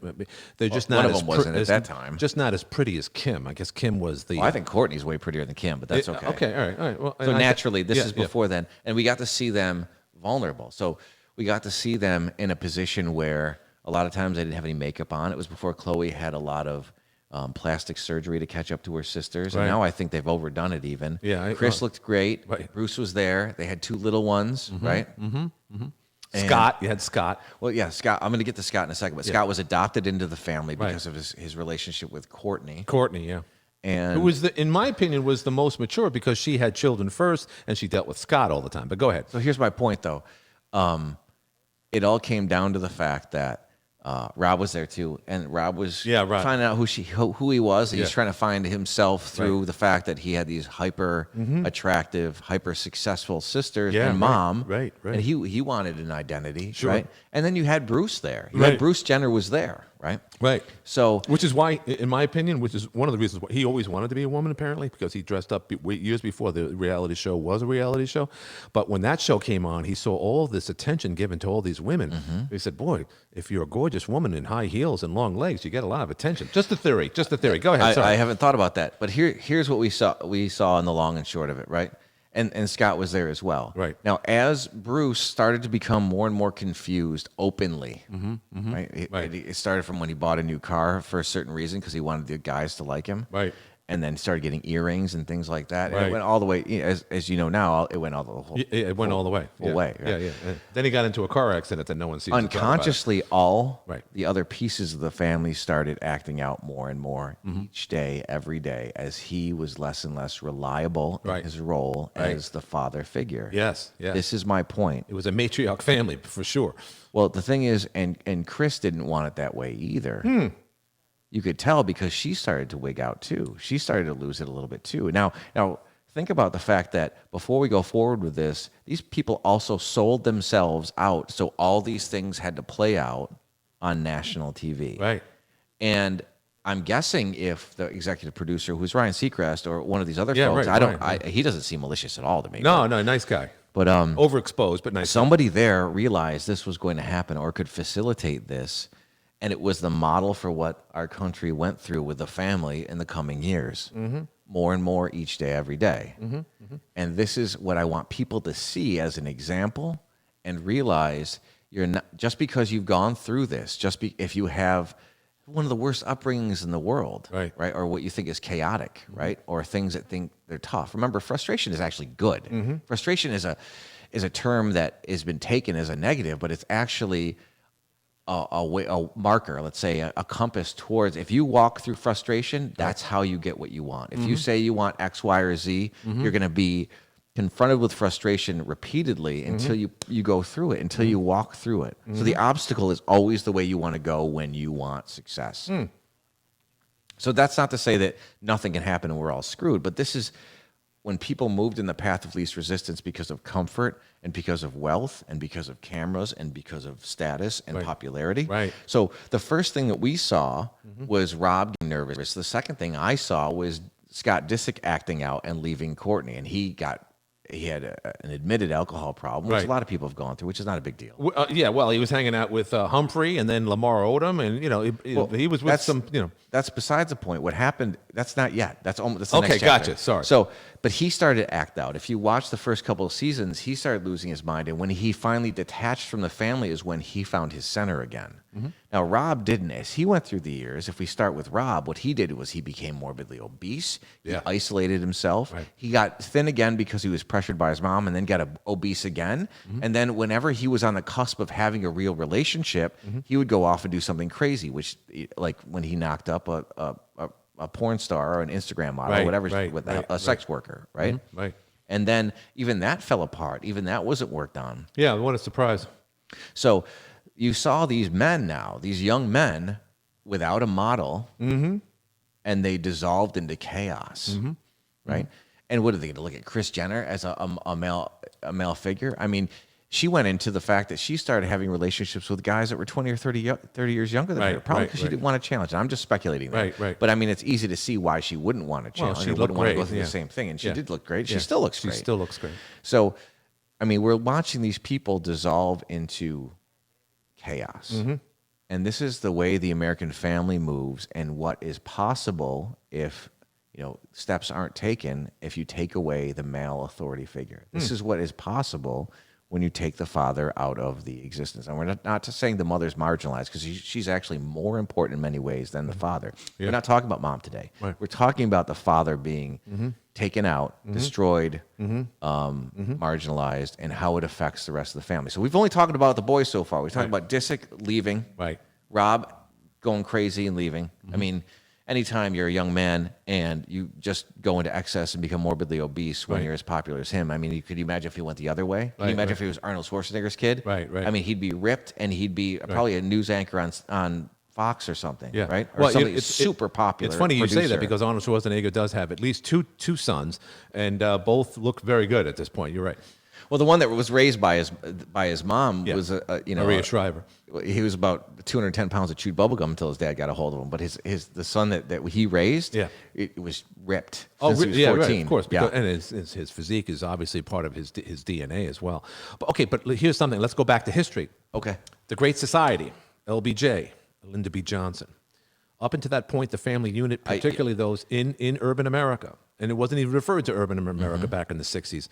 [SPEAKER 3] just
[SPEAKER 2] Well,
[SPEAKER 3] not
[SPEAKER 2] one of
[SPEAKER 3] as
[SPEAKER 2] them wasn't at that time.
[SPEAKER 3] Just not as pretty as Kim. I guess Kim was the.
[SPEAKER 2] Well, I think Courtney's way prettier than Kim, but that's okay.
[SPEAKER 3] Okay. All right. Well,
[SPEAKER 2] So naturally, this is
[SPEAKER 3] yeah.
[SPEAKER 2] before then, and we got to see them vulnerable. So we got to see them in a position where a lot of times they didn't have any makeup on. It was before Chloe had a lot of plastic surgery to catch up to her sisters, and
[SPEAKER 3] Right.
[SPEAKER 2] now I think they've overdone it even.
[SPEAKER 3] Yeah,
[SPEAKER 2] Chris looked great.
[SPEAKER 3] Right.
[SPEAKER 2] Bruce was there. They had 2 little ones, right? And-
[SPEAKER 3] Scott. You had Scott.
[SPEAKER 2] Well, yeah, Scott. I'm going to get to Scott in a second, but Scott was adopted into the family
[SPEAKER 3] Right.
[SPEAKER 2] because of his relationship with Courtney.
[SPEAKER 3] Courtney. Yeah.
[SPEAKER 2] And
[SPEAKER 3] Who was in my opinion, was the most mature because she had children first and she dealt with Scott all the time. But go ahead.
[SPEAKER 2] So here's my point, though. It all came down to the fact that Rob was there too, and Rob was
[SPEAKER 3] Rob.
[SPEAKER 2] finding out who he was. He's
[SPEAKER 3] Yeah.
[SPEAKER 2] trying to find himself through the fact that he had these hyper attractive, hyper successful sisters
[SPEAKER 3] Yeah,
[SPEAKER 2] and
[SPEAKER 3] right,
[SPEAKER 2] mom.
[SPEAKER 3] right.
[SPEAKER 2] And he wanted an identity,
[SPEAKER 3] Sure.
[SPEAKER 2] right? And then you had Bruce there. You
[SPEAKER 3] Right.
[SPEAKER 2] had Bruce Jenner was there, right?
[SPEAKER 3] Right.
[SPEAKER 2] So
[SPEAKER 3] Which is why, in my opinion, which is one of the reasons why he always wanted to be a woman, apparently, because he dressed up years before the reality show was a reality show. But when that show came on, he saw all this attention given to all these women. He said, boy, if you're a gorgeous woman in high heels and long legs, you get a lot of attention. Just a theory. Go ahead.
[SPEAKER 2] I
[SPEAKER 3] Sorry.
[SPEAKER 2] haven't thought about that, but here's what we saw in the long and short of it, right? And Scott was there as well.
[SPEAKER 3] Right.
[SPEAKER 2] Now, as Bruce started to become more and more confused openly, right?
[SPEAKER 3] Right.
[SPEAKER 2] It started from when he bought a new car for a certain reason because he wanted the guys to like him.
[SPEAKER 3] Right.
[SPEAKER 2] And then started getting earrings and things like that. And
[SPEAKER 3] Right.
[SPEAKER 2] it went all the way, as you know now, it went all the whole
[SPEAKER 3] It went all the way.
[SPEAKER 2] full way. Right?
[SPEAKER 3] Yeah. Then he got into a car accident that no one sees.
[SPEAKER 2] Unconsciously, all
[SPEAKER 3] Right.
[SPEAKER 2] the other pieces of the family started acting out more and more each day, every day, as he was less and less reliable in
[SPEAKER 3] Right.
[SPEAKER 2] his role
[SPEAKER 3] Right.
[SPEAKER 2] as the father figure.
[SPEAKER 3] Yes.
[SPEAKER 2] This is my point.
[SPEAKER 3] It was a matriarch family for sure.
[SPEAKER 2] Well, the thing is, and Chris didn't want it that way either. You could tell because she started to wig out too. She started to lose it a little bit too. Now think about the fact that before we go forward with this, these people also sold themselves out. So all these things had to play out on national TV.
[SPEAKER 3] Right.
[SPEAKER 2] And I'm guessing if the executive producer, who's Ryan Seacrest or one of these other
[SPEAKER 3] Yeah,
[SPEAKER 2] folks,
[SPEAKER 3] right,
[SPEAKER 2] he doesn't seem malicious at all to me.
[SPEAKER 3] No, nice guy.
[SPEAKER 2] But
[SPEAKER 3] Overexposed, but nice.
[SPEAKER 2] somebody there realized this was going to happen or could facilitate this, and it was the model for what our country went through with the family in the coming years. More and more each day, every day. And this is what I want people to see as an example and realize you're not, just because you've gone through this, if you have one of the worst upbringings in the world,
[SPEAKER 3] right,
[SPEAKER 2] or what you think is chaotic, right, or things that think they're tough. Remember, frustration is actually good. Frustration is a term that has been taken as a negative, but it's actually a marker, let's say, a compass towards, if you walk through frustration, that's how you get what you want. If you say you want X, Y, or Z, you're going to be confronted with frustration repeatedly until you go through it, until you walk through it. So the obstacle is always the way you want to go when you want success. So that's not to say that nothing can happen and we're all screwed, but this is when people moved in the path of least resistance because of comfort and because of wealth and because of cameras and because of status and popularity.
[SPEAKER 3] Right.
[SPEAKER 2] So the first thing that we saw was Rob getting nervous. The second thing I saw was Scott Disick acting out and leaving Courtney, and he had an admitted alcohol problem, which a lot of people have gone through, which is not a big deal.
[SPEAKER 3] Well, he was hanging out with Humphrey and then Lamar Odom, and he was with some.
[SPEAKER 2] That's besides the point. What happened? That's not yet. That's almost. That's the
[SPEAKER 3] Okay,
[SPEAKER 2] next chapter.
[SPEAKER 3] gotcha. Sorry.
[SPEAKER 2] So, but he started to act out. If you watch the first couple of seasons, he started losing his mind, and when he finally detached from the family, is when he found his center again. Now, Rob didn't. As he went through the years, if we start with Rob, what he did was he became morbidly obese. He isolated himself.
[SPEAKER 3] Right.
[SPEAKER 2] He got thin again because he was pressured by his mom, and then got obese again. And then whenever he was on the cusp of having a real relationship, he would go off and do something crazy, which, like when he knocked up a porn star or an Instagram model or whatever, with a sex worker, right?
[SPEAKER 3] Right.
[SPEAKER 2] And then even that fell apart. Even that wasn't worked on.
[SPEAKER 3] Yeah, what a surprise.
[SPEAKER 2] So you saw these men now, these young men without a model, and they dissolved into chaos, right? And what are they going to look at Kris Jenner as a male figure? I mean, she went into the fact that she started having relationships with guys that were 20 or 30 years younger than her, probably because she didn't want to challenge. And I'm just speculating there.
[SPEAKER 3] Right.
[SPEAKER 2] But I mean, it's easy to see why she wouldn't want to challenge.
[SPEAKER 3] She
[SPEAKER 2] or wouldn't want to go
[SPEAKER 3] great,
[SPEAKER 2] through the same thing. And she did look great. She still looks great.
[SPEAKER 3] She still looks great.
[SPEAKER 2] So, I mean, we're watching these people dissolve into chaos. And this is the way the American family moves, and what is possible if steps aren't taken if you take away the male authority figure. This is what is possible when you take the father out of the existence. And we're not just saying the mother's marginalized, because she's actually more important in many ways than the father. We're not talking about mom today. We're talking about the father being taken out, destroyed, marginalized, and how it affects the rest of the family. So we've only talked about the boys so far. We've talked about Disick leaving, Rob going crazy and leaving. I mean, anytime you're a young man and you just go into excess and become morbidly obese when you're as popular as him, I mean, could you imagine if he went the other way? Can you imagine if he was Arnold Schwarzenegger's kid?
[SPEAKER 3] Right.
[SPEAKER 2] I mean, he'd be ripped, and he'd be probably a news anchor on Fox or something, right? Or
[SPEAKER 3] Well,
[SPEAKER 2] something super popular.
[SPEAKER 3] It's funny you say that,
[SPEAKER 2] producer.
[SPEAKER 3] because Arnold Schwarzenegger does have at least two sons, and both look very good at this point. You're right.
[SPEAKER 2] Well, the one that was raised by his mom was
[SPEAKER 3] Maria Shriver.
[SPEAKER 2] He was about 210 pounds of chewed bubblegum until his dad got a hold of him. But the son that he raised, it was ripped since he was 14.
[SPEAKER 3] Right, of course. Because, and his physique is obviously part of his DNA as well. But here's something. Let's go back to history.
[SPEAKER 2] Okay.
[SPEAKER 3] The Great Society, LBJ, Lyndon B. Johnson. Up until that point, the family unit, particularly those in urban America, and it wasn't even referred to urban America back in the 60s,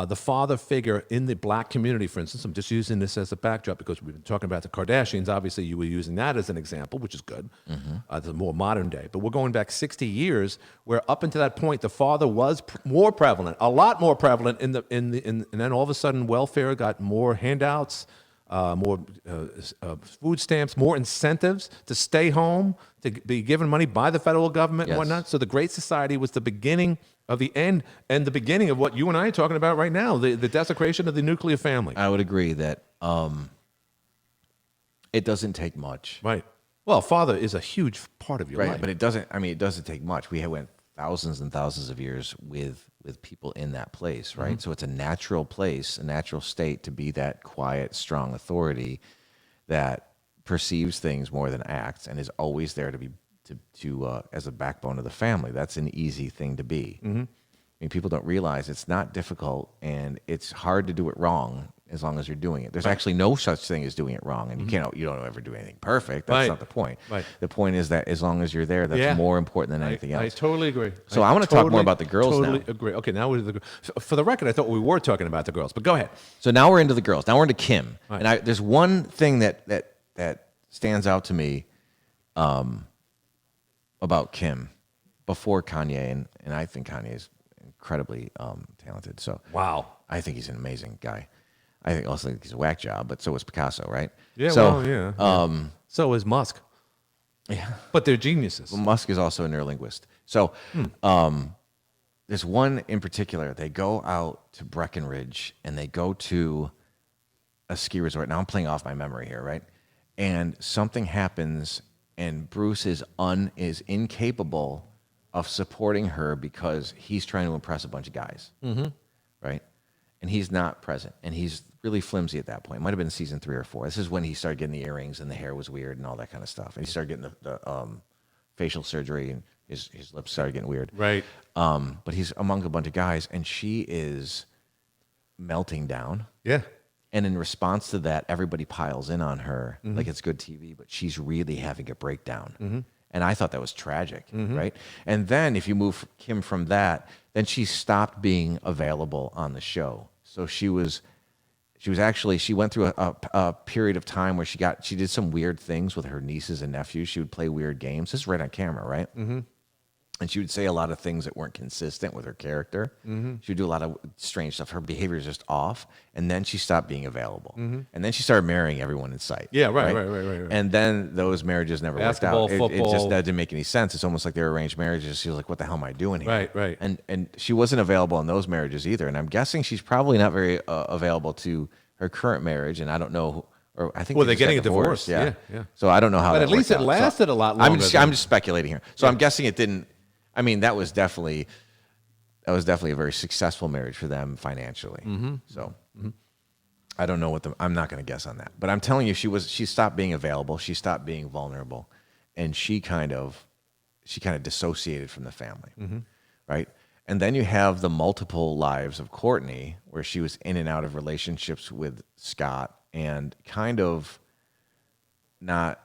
[SPEAKER 3] the father figure in the black community, for instance, I'm just using this as a backdrop because we've been talking about the Kardashians. Obviously, you were using that as an example, which is good. The more modern day. But we're going back 60 years where up until that point, the father was more prevalent, a lot more prevalent, and then all of a sudden welfare got more handouts, more food stamps, more incentives to stay home, to be given money by the federal government and whatnot. So the Great Society was the beginning of the end and the beginning of what you and I are talking about right now, the desecration of the nuclear family.
[SPEAKER 2] I would agree that it doesn't take much.
[SPEAKER 3] Right. Well, father is a huge part of your life.
[SPEAKER 2] But it doesn't take much. We went thousands and thousands of years with people in that place, right? So it's a natural place, a natural state to be that quiet, strong authority that perceives things more than acts and is always there to be as a backbone of the family. That's an easy thing to be. I mean, people don't realize it's not difficult and it's hard to do it wrong as long as you're doing it. There's actually no such thing as doing it wrong, and you don't ever do anything perfect. That's not the point. The point is that as long as you're there, that's more important than anything else.
[SPEAKER 3] I totally agree.
[SPEAKER 2] So I want to talk more about the girls now.
[SPEAKER 3] Totally agree. Okay, now we're for the record, I thought we were talking about the girls, but go ahead.
[SPEAKER 2] So now we're into the girls. Now we're into Kim, and there's one thing that stands out to me about Kim before Kanye, and I think Kanye is incredibly talented. So
[SPEAKER 3] wow,
[SPEAKER 2] I think he's an amazing guy. I think also he's a whack job, but so was Picasso, right?
[SPEAKER 3] Yeah,
[SPEAKER 2] so,
[SPEAKER 3] yeah. So is Musk.
[SPEAKER 2] Yeah.
[SPEAKER 3] But they're geniuses.
[SPEAKER 2] Well, Musk is also a neurolinguist. So there's one in particular. They go out to Breckenridge, and they go to a ski resort. Now I'm playing off my memory here, right? And something happens, and Bruce is incapable of supporting her because he's trying to impress a bunch of guys, right? And he's not present, and he's really flimsy at that point. It might have been season 3 or 4. This is when he started getting the earrings, and the hair was weird, and all that kind of stuff. And he started getting the facial surgery, and his lips started getting weird.
[SPEAKER 3] Right.
[SPEAKER 2] But he's among a bunch of guys, and she is melting down.
[SPEAKER 3] Yeah.
[SPEAKER 2] And in response to that, everybody piles in on her like it's good TV, but she's really having a breakdown. And I thought that was tragic, right? And then if you move Kim from that, then she stopped being available on the show. So she went through a period of time where she did some weird things with her nieces and nephews. She would play weird games. This is right on camera, right? And she would say a lot of things that weren't consistent with her character. She would do a lot of strange stuff. Her behavior is just off. And then she stopped being available. And then she started marrying everyone in sight.
[SPEAKER 3] Yeah, right.
[SPEAKER 2] And then those marriages never
[SPEAKER 3] Basketball,
[SPEAKER 2] worked out. It
[SPEAKER 3] football.
[SPEAKER 2] That didn't make any sense. It's almost like they were arranged marriages. She was like, what the hell am I doing here?
[SPEAKER 3] Right.
[SPEAKER 2] And she wasn't available in those marriages either. And I'm guessing she's probably not very available to her current marriage. And I don't know. Or I think
[SPEAKER 3] they're getting a divorce. Yeah.
[SPEAKER 2] So I don't know how.
[SPEAKER 3] But
[SPEAKER 2] that
[SPEAKER 3] at least
[SPEAKER 2] worked
[SPEAKER 3] it
[SPEAKER 2] out.
[SPEAKER 3] lasted a lot longer.
[SPEAKER 2] I'm just speculating here. So I'm guessing it didn't. I mean, that was definitely a very successful marriage for them financially. So I don't know I'm not going to guess on that. But I'm telling you, she stopped being available. She stopped being vulnerable, and she kind of dissociated from the family, right? And then you have the multiple lives of Courtney, where she was in and out of relationships with Scott, and kind of not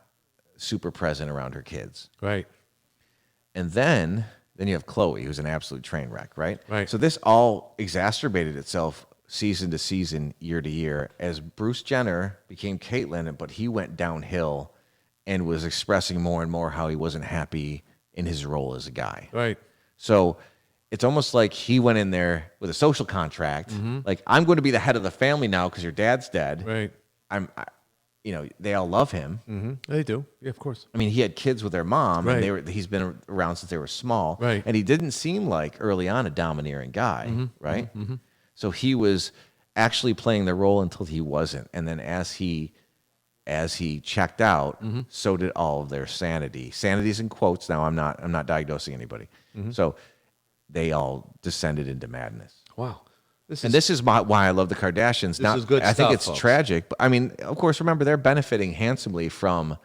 [SPEAKER 2] super present around her kids,
[SPEAKER 3] Right.
[SPEAKER 2] and then you have Chloe, who's an absolute train wreck, right?
[SPEAKER 3] Right.
[SPEAKER 2] So this all exacerbated itself season to season, year to year, as Bruce Jenner became Caitlyn, but he went downhill and was expressing more and more how he wasn't happy in his role as a guy.
[SPEAKER 3] Right.
[SPEAKER 2] So it's almost like he went in there with a social contract, like, I'm going to be the head of the family now because your dad's dead.
[SPEAKER 3] Right.
[SPEAKER 2] They all love him.
[SPEAKER 3] They do. Yeah, of course.
[SPEAKER 2] I mean, he had kids with their mom,
[SPEAKER 3] Right.
[SPEAKER 2] and he's been around since they were small.
[SPEAKER 3] Right.
[SPEAKER 2] And he didn't seem like early on a domineering guy, right? So he was actually playing the role until he wasn't. And then as he checked out, so did all of their sanity. Sanity's in quotes now. I'm not diagnosing anybody. So they all descended into madness.
[SPEAKER 3] Wow.
[SPEAKER 2] This is why I love the Kardashians.
[SPEAKER 3] This is good
[SPEAKER 2] I think
[SPEAKER 3] stuff,
[SPEAKER 2] it's
[SPEAKER 3] folks.
[SPEAKER 2] tragic, but I mean, of course, remember, they're benefiting handsomely from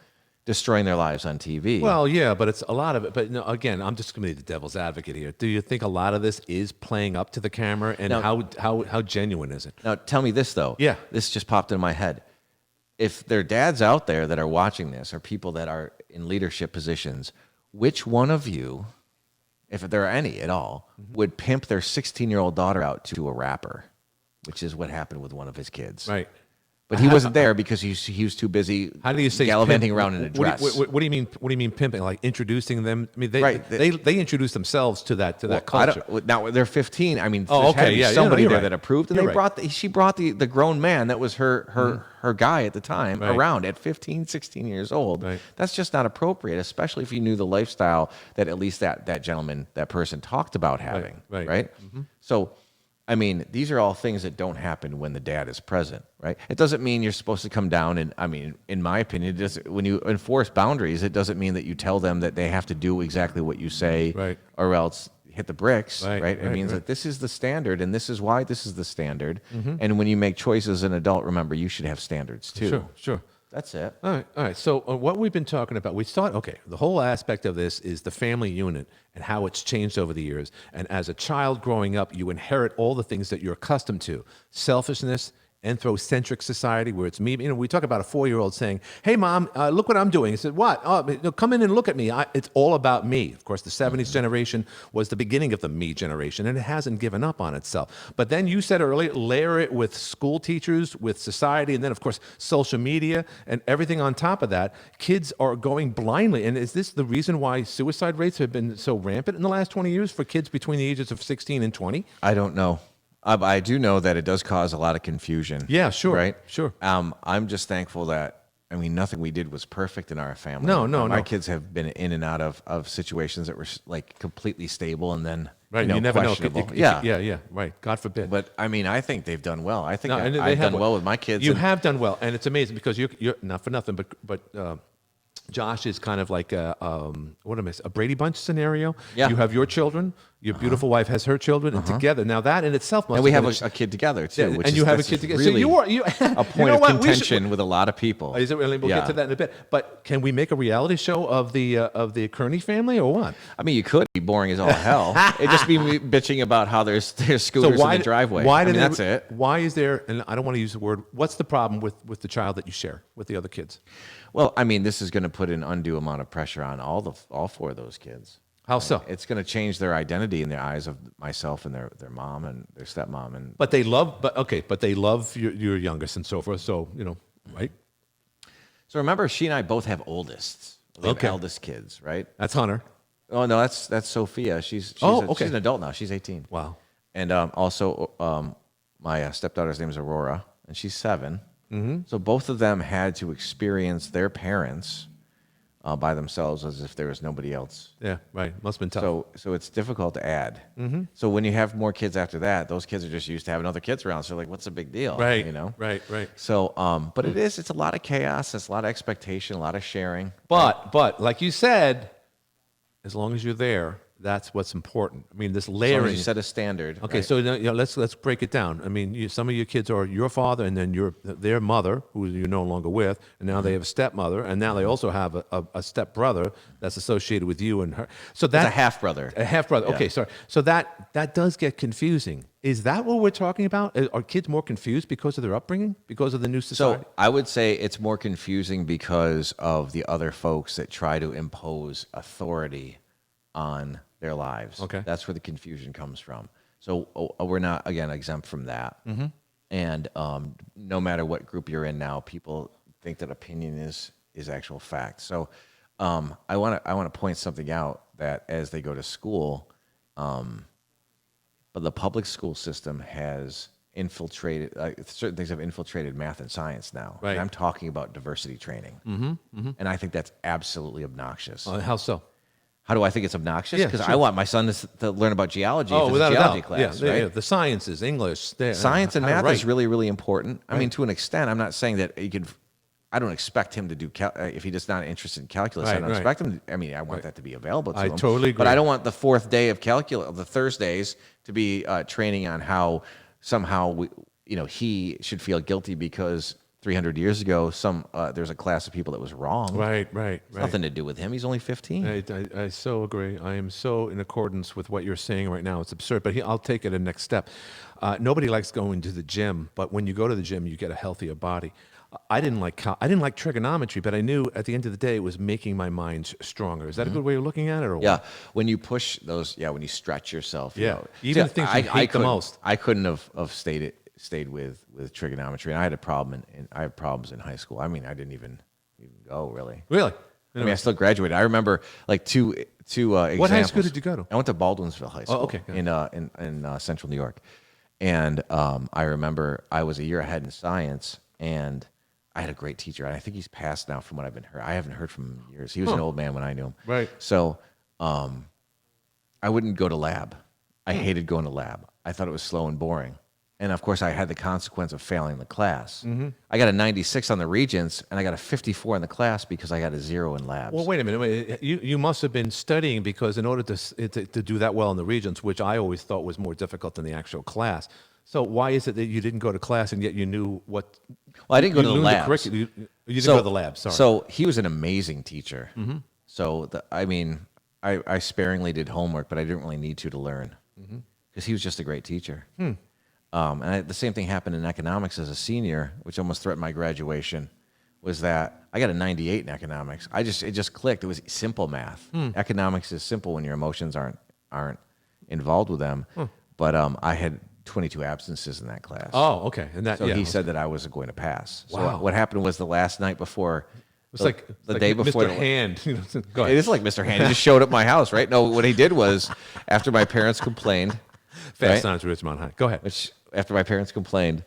[SPEAKER 2] destroying their lives on TV.
[SPEAKER 3] Well, yeah, but it's a lot of it. But no, again, I'm just going to be the devil's advocate here. Do you think a lot of this is playing up to the camera, and how genuine is it?
[SPEAKER 2] Now, tell me this though.
[SPEAKER 3] Yeah.
[SPEAKER 2] This just popped in my head. If there are dads out there that are watching this, or people that are in leadership positions, which one of you, if there are any at all, would pimp their 16-year-old daughter out to a rapper, which is what happened with one of his kids.
[SPEAKER 3] Right.
[SPEAKER 2] But he wasn't there because he was too busy.
[SPEAKER 3] How do you say
[SPEAKER 2] gallivanting
[SPEAKER 3] pimp?
[SPEAKER 2] around in a dress?
[SPEAKER 3] What do you mean? What do you mean pimping? Like introducing them? I mean,
[SPEAKER 2] Right.
[SPEAKER 3] they introduce themselves to that
[SPEAKER 2] Well,
[SPEAKER 3] culture.
[SPEAKER 2] now they're 15. I mean,
[SPEAKER 3] Oh,
[SPEAKER 2] there's had to
[SPEAKER 3] okay,
[SPEAKER 2] be
[SPEAKER 3] yeah,
[SPEAKER 2] somebody
[SPEAKER 3] you're
[SPEAKER 2] there
[SPEAKER 3] right.
[SPEAKER 2] that approved, and
[SPEAKER 3] You're right.
[SPEAKER 2] she brought the grown man that was her guy at the time
[SPEAKER 3] Right.
[SPEAKER 2] around at 15, 16 years old.
[SPEAKER 3] Right.
[SPEAKER 2] That's just not appropriate, especially if you knew the lifestyle that at least that gentleman, that person talked about having.
[SPEAKER 3] Right.
[SPEAKER 2] So, I mean, these are all things that don't happen when the dad is present, right? It doesn't mean you're supposed to come down and, I mean, in my opinion, when you enforce boundaries, it doesn't mean that you tell them that they have to do exactly what you say,
[SPEAKER 3] Right.
[SPEAKER 2] or else hit the bricks, right? It means
[SPEAKER 3] right.
[SPEAKER 2] that this is the standard, and this is why this is the standard. And when you make choices as an adult, remember, you should have standards too.
[SPEAKER 3] Sure.
[SPEAKER 2] That's it.
[SPEAKER 3] All right. So what we've been talking about, we thought, okay, the whole aspect of this is the family unit and how it's changed over the years. And as a child growing up, you inherit all the things that you're accustomed to: selfishness, anthrocentric society, where it's me. We talk about a 4-year-old saying, "Hey, mom, look what I'm doing." He said, "What? Oh, come in and look at me. It's all about me." Of course, the 70s generation was the beginning of the me generation, and it hasn't given up on itself. But then you said earlier, layer it with school teachers, with society, and then, of course, social media and everything on top of that. Kids are going blindly. And is this the reason why suicide rates have been so rampant in the last 20 years for kids between the ages of 16 and 20?
[SPEAKER 2] I don't know. I do know that it does cause a lot of confusion.
[SPEAKER 3] Yeah, sure.
[SPEAKER 2] Right?
[SPEAKER 3] Sure.
[SPEAKER 2] I'm just thankful that, nothing we did was perfect in our family.
[SPEAKER 3] No.
[SPEAKER 2] My kids have been in and out of situations that were like completely stable and then
[SPEAKER 3] Right, you never know.
[SPEAKER 2] questionable.
[SPEAKER 3] Yeah, right. God forbid.
[SPEAKER 2] But I think they've done well. I think
[SPEAKER 3] No, and they
[SPEAKER 2] I've
[SPEAKER 3] have
[SPEAKER 2] done well with my kids.
[SPEAKER 3] You
[SPEAKER 2] and-
[SPEAKER 3] have done well, and it's amazing because you're not for nothing, but Josh is kind of like a Brady Bunch scenario.
[SPEAKER 2] Yeah.
[SPEAKER 3] You have your children, your beautiful wife has her children, and together. Now that in itself must.
[SPEAKER 2] And we
[SPEAKER 3] have
[SPEAKER 2] have
[SPEAKER 3] been
[SPEAKER 2] a kid together too.
[SPEAKER 3] Yeah,
[SPEAKER 2] which
[SPEAKER 3] and
[SPEAKER 2] is,
[SPEAKER 3] you have a
[SPEAKER 2] that's
[SPEAKER 3] kid together.
[SPEAKER 2] Really
[SPEAKER 3] So you
[SPEAKER 2] a point of contention with a lot of people.
[SPEAKER 3] Is it really? We'll get to that in a bit. But can we make a reality show of the Kirnie family or what?
[SPEAKER 2] You could be boring as all hell. It'd just be me bitching about how there's scooters in the driveway. That's it.
[SPEAKER 3] Why is there? And I don't want to use the word. What's the problem with the child that you share with the other kids?
[SPEAKER 2] Well, this is going to put an undue amount of pressure on all 4 of those kids.
[SPEAKER 3] How so?
[SPEAKER 2] It's going to change their identity in the eyes of myself and their mom and their stepmom. And
[SPEAKER 3] But they love your youngest and so forth. So right?
[SPEAKER 2] so remember, she and I both have oldists. We have
[SPEAKER 3] Okay.
[SPEAKER 2] eldest kids, right?
[SPEAKER 3] That's Hunter.
[SPEAKER 2] Oh no, that's Sophia. She's
[SPEAKER 3] okay.
[SPEAKER 2] she's an adult now. She's 18.
[SPEAKER 3] Wow.
[SPEAKER 2] And also my stepdaughter's name is Aurora, and she's 7. Mm-hmm. So both of them had to experience their parents by themselves as if there was nobody else.
[SPEAKER 3] Yeah, right. Must have been tough.
[SPEAKER 2] So it's difficult to add. Mm-hmm. So when you have more kids after that, those kids are just used to having other kids around. So like, what's the big deal?
[SPEAKER 3] Right. Right.
[SPEAKER 2] So, but it's a lot of chaos. It's a lot of expectation, a lot of sharing.
[SPEAKER 3] But like you said, as long as you're there, that's what's important. This
[SPEAKER 2] As long
[SPEAKER 3] layering.
[SPEAKER 2] as you set a standard.
[SPEAKER 3] Okay,
[SPEAKER 2] right?
[SPEAKER 3] so let's break it down. Some of your kids are your father, and then their mother, who you're no longer with, and now they have a stepmother, and now they also have a stepbrother that's associated with you and her. So that's
[SPEAKER 2] a half brother.
[SPEAKER 3] A half brother. Okay, sorry. So that does get confusing. Is that what we're talking about? Are kids more confused because of their upbringing, because of the new society?
[SPEAKER 2] So I would say it's more confusing because of the other folks that try to impose authority on their lives.
[SPEAKER 3] Okay.
[SPEAKER 2] That's where the confusion comes from. So we're not, again, exempt from that. Mm-hmm. And no matter what group you're in now, people think that opinion is actual fact. So I want to point something out that as they go to school, but the public school system has infiltrated, certain things have infiltrated math and science now.
[SPEAKER 3] Right.
[SPEAKER 2] And I'm talking about diversity training. Mm-hmm. Mm-hmm. And I think that's absolutely obnoxious.
[SPEAKER 3] How so?
[SPEAKER 2] How do I think it's obnoxious?
[SPEAKER 3] Yeah,
[SPEAKER 2] Because
[SPEAKER 3] sure.
[SPEAKER 2] I want my son to learn about geology.
[SPEAKER 3] Oh,
[SPEAKER 2] if it's
[SPEAKER 3] without
[SPEAKER 2] a geology
[SPEAKER 3] a doubt.
[SPEAKER 2] class,
[SPEAKER 3] Yeah,
[SPEAKER 2] right?
[SPEAKER 3] the sciences, English.
[SPEAKER 2] Science and math
[SPEAKER 3] right.
[SPEAKER 2] is really, really important. To an extent. I'm not saying that I don't expect him to do, if he's just not interested in calculus, I don't expect him to, I want that to be available to him.
[SPEAKER 3] I totally agree.
[SPEAKER 2] But I don't want the 4th day of calculus, the Thursdays, to be training on how somehow he should feel guilty because 300 years ago, there's a class of people that was wrong.
[SPEAKER 3] Right.
[SPEAKER 2] It's nothing to do with him. He's only 15.
[SPEAKER 3] I so agree. I am so in accordance with what you're saying right now. It's absurd, but I'll take it a next step. Nobody likes going to the gym, but when you go to the gym, you get a healthier body. I didn't like trigonometry, but I knew at the end of the day it was making my mind stronger. Is that a good way of looking at it, or what?
[SPEAKER 2] Yeah, when you push those, when you stretch yourself.
[SPEAKER 3] Even the things you hate the most.
[SPEAKER 2] I couldn't have stayed with trigonometry, and I had a problem, and I had problems in high school. I didn't even go really.
[SPEAKER 3] Really?
[SPEAKER 2] I still graduated. I remember like two examples.
[SPEAKER 3] What high school did you go to?
[SPEAKER 2] I went to Baldwinsville High School.
[SPEAKER 3] Oh, okay.
[SPEAKER 2] In Central New York, and I remember I was a year ahead in science, and I had a great teacher, and I think he's passed now from what I've been heard. I haven't heard from him in years. He was an old man when I knew him.
[SPEAKER 3] Right.
[SPEAKER 2] So I wouldn't go to lab. I hated going to lab. I thought it was slow and boring. And of course, I had the consequence of failing the class. Mm-hmm. I got a 96 on the Regents, and I got a 54 in the class because I got a 0 in labs.
[SPEAKER 3] Well, wait a minute. You must have been studying because in order to do that well in the Regents, which I always thought was more difficult than the actual class, So why is it that you didn't go to class and yet you knew what?
[SPEAKER 2] Well, I didn't go to the
[SPEAKER 3] knew
[SPEAKER 2] labs.
[SPEAKER 3] You didn't go to the lab. Sorry.
[SPEAKER 2] So he was an amazing teacher. So I sparingly did homework, but I didn't really need to learn because he was just a great teacher. The same thing happened in economics as a senior, which almost threatened my graduation. Was that I got a 98 in economics. It just clicked. It was simple math. Economics is simple when your emotions aren't involved with them. But I had 22 absences in that class.
[SPEAKER 3] Oh, okay. And that
[SPEAKER 2] So he said that I was going to pass.
[SPEAKER 3] Wow.
[SPEAKER 2] So what happened was the last night before,
[SPEAKER 3] It's like
[SPEAKER 2] the day before.
[SPEAKER 3] Mr. Hand. Go ahead.
[SPEAKER 2] It is like Mr. Hand. He just showed up at my house, right? No, what he did was after my parents complained,
[SPEAKER 3] Fast on to Richmond High. Go ahead.
[SPEAKER 2] which after my parents complained,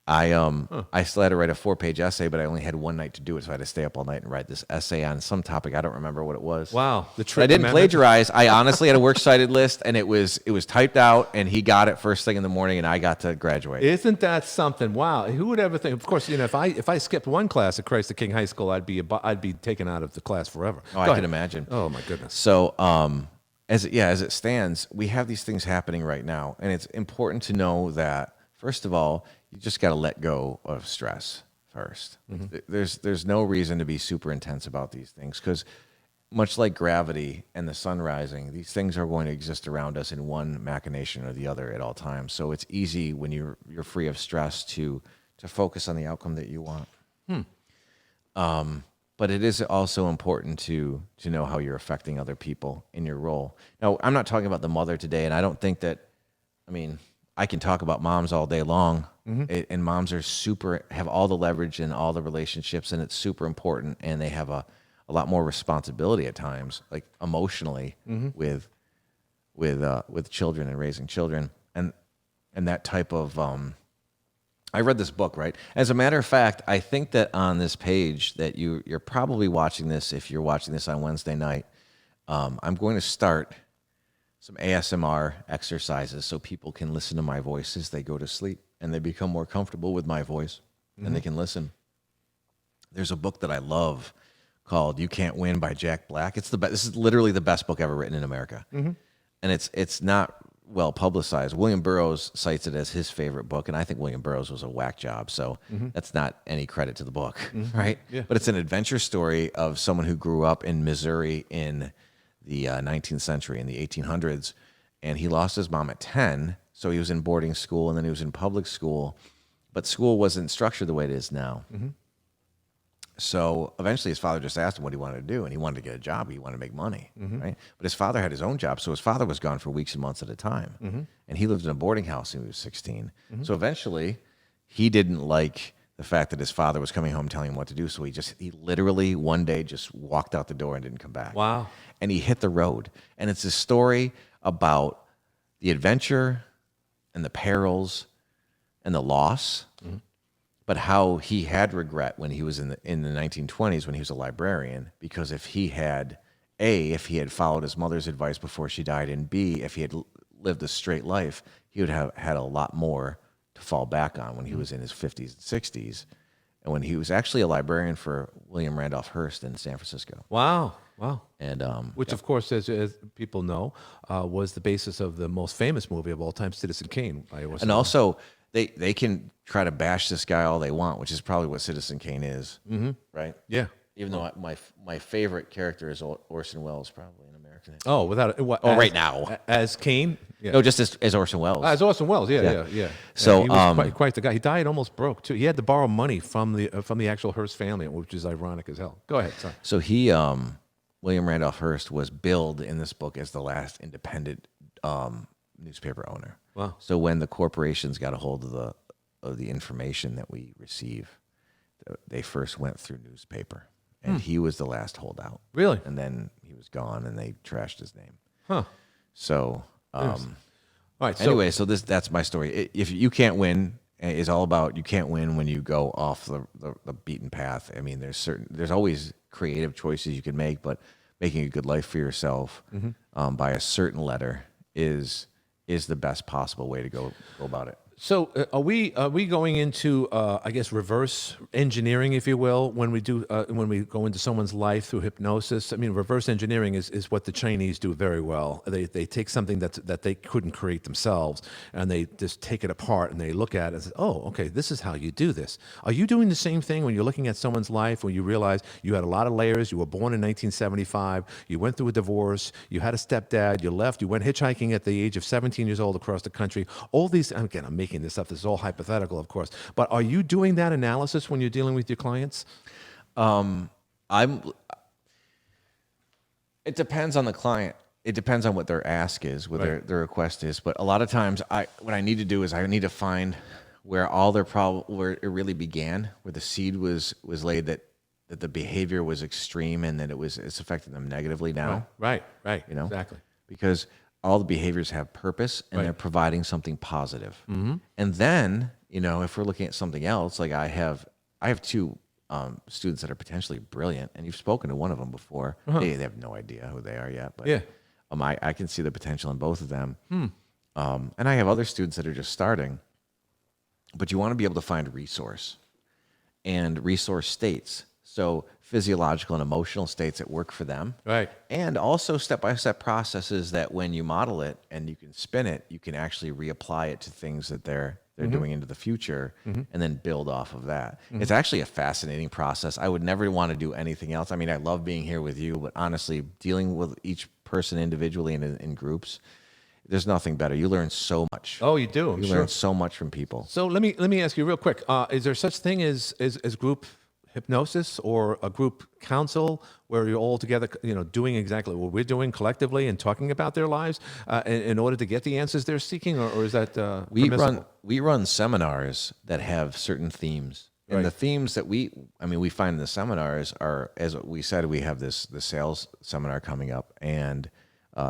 [SPEAKER 2] I still had to write a 4-page essay, but I only had one night to do it, so I had to stay up all night and write this essay on some topic. I don't remember what it was.
[SPEAKER 3] Wow.
[SPEAKER 2] But I didn't plagiarize. I honestly had a works cited list, and it was typed out, and he got it first thing in the morning, and I got to graduate.
[SPEAKER 3] Isn't that something? Wow. Who would ever think? Of course, if I skipped one class at Christ the King High School, I'd be taken out of the class forever.
[SPEAKER 2] I can imagine.
[SPEAKER 3] Oh my goodness.
[SPEAKER 2] So, as it stands, we have these things happening right now, and it's important to know that first of all, you just got to let go of stress first. There's no reason to be super intense about these things because much like gravity and the sun rising, these things are going to exist around us in one machination or the other at all times. So it's easy when you're free of stress to focus on the outcome that you want. But it is also important to know how you're affecting other people in your role. Now, I'm not talking about the mother today, and I don't think that, I can talk about moms all day long, and moms are have all the leverage and all the relationships, and it's super important, and they have a lot more responsibility at times, like emotionally, with children and raising children, and that type of. I read this book, right? As a matter of fact, I think that on this page that you're probably watching this, if you're watching this on Wednesday night, I'm going to start some ASMR exercises so people can listen to my voice as they go to sleep and they become more comfortable with my voice and they can listen. There's a book that I love called You Cant Win by Jack Black. It's the best. This is literally the best book ever written in America. And it's not well publicized. William Burroughs cites it as his favorite book, and I think William Burroughs was a whack job, so that's not any credit to the book, right? Yeah. But it's an adventure story of someone who grew up in Missouri in the 19th century, in the 1800s, and he lost his mom at 10, so he was in boarding school, and then he was in public school, but school wasn't structured the way it is now. So eventually his father just asked him what he wanted to do, and he wanted to get a job. He wanted to make money, right? But his father had his own job, so his father was gone for weeks and months at a time. And he lived in a boarding house when he was 16. So eventually he didn't like the fact that his father was coming home telling him what to do, so he literally one day just walked out the door and didn't come back.
[SPEAKER 3] Wow.
[SPEAKER 2] And he hit the road. And it's a story about the adventure and the perils and the loss, but how he had regret when he was in the 1920s when he was a librarian, because if he had followed his mother's advice before she died, and B, if he had lived a straight life, he would have had a lot more to fall back on when he was in his 50s and 60s, and when he was actually a librarian for William Randolph Hearst in San Francisco.
[SPEAKER 3] Wow.
[SPEAKER 2] And
[SPEAKER 3] which, of course, as people know, was the basis of the most famous movie of all time, Citizen Kane.
[SPEAKER 2] And also, they can try to bash this guy all they want, which is probably what Citizen Kane is, right?
[SPEAKER 3] Yeah.
[SPEAKER 2] Even though my favorite character is Orson Welles, probably in American history.
[SPEAKER 3] Oh, without it.
[SPEAKER 2] Right now.
[SPEAKER 3] As Kane? Yeah.
[SPEAKER 2] No, just as Orson Welles.
[SPEAKER 3] As Orson Welles, yeah.
[SPEAKER 2] So
[SPEAKER 3] he was quite the guy. He died almost broke too. He had to borrow money from the actual Hearst family, which is ironic as hell. Go ahead. Sorry.
[SPEAKER 2] So he, William Randolph Hearst, was billed in this book as the last independent newspaper owner.
[SPEAKER 3] Wow.
[SPEAKER 2] So when the corporations got a hold of the information that we receive, they first went through newspaper, and he was the last holdout.
[SPEAKER 3] Really?
[SPEAKER 2] And then he was gone, and they trashed his name.
[SPEAKER 3] Huh.
[SPEAKER 2] So,
[SPEAKER 3] all right.
[SPEAKER 2] Anyway, so that's my story. If You Can't Win is all about, you can't win when you go off the beaten path. I mean, there's always creative choices you can make, but making a good life for yourself by a certain letter is the best possible way to go about it.
[SPEAKER 3] So are we going into I guess reverse engineering, if you will, when we go into someone's life through hypnosis? I mean, reverse engineering is what the Chinese do very well. They take something that they couldn't create themselves, and they just take it apart and they look at it and say, oh, okay, this is how you do this. Are you doing the same thing when you're looking at someone's life, when you realize you had a lot of layers, you were born in 1975, you went through a divorce, you had a stepdad, you left, you went hitchhiking at the age of 17 years old across the country, all these, again, I'm making this up. This is all hypothetical, of course. But are you doing that analysis when you're dealing with your clients?
[SPEAKER 2] It depends on the client. It depends on what their ask is, what their request is. But a lot of times, what I need to do is I need to find where all their where it really began, where the seed was laid, that the behavior was extreme and that it's affecting them negatively now.
[SPEAKER 3] Right.
[SPEAKER 2] You know,
[SPEAKER 3] exactly.
[SPEAKER 2] Because all the behaviors have purpose and they're providing something positive. Mm-hmm. And then, if we're looking at something else, like I have two students that are potentially brilliant, and you've spoken to one of them before. Uh-huh. They have no idea who they are yet, but I can see the potential in both of them. And I have other students that are just starting, but you want to be able to find resource and resource states. So physiological and emotional states that work for them.
[SPEAKER 3] Right.
[SPEAKER 2] And also step-by-step processes that when you model it and you can spin it, you can actually reapply it to things that they're doing into the future, and then build off of that. It's actually a fascinating process. I would never want to do anything else. I mean, I love being here with you, but honestly, dealing with each person individually and in groups, there's nothing better. You learn so much.
[SPEAKER 3] Oh, you do.
[SPEAKER 2] You learn so much from people.
[SPEAKER 3] So let me ask you real quick. Is there such thing as group hypnosis or a group counsel where you're all together, doing exactly what we're doing collectively and talking about their lives in order to get the answers they're seeking, or is that
[SPEAKER 2] we run seminars that have certain themes, and the themes that we find in the seminars are, as we said, we have the sales seminar coming up, and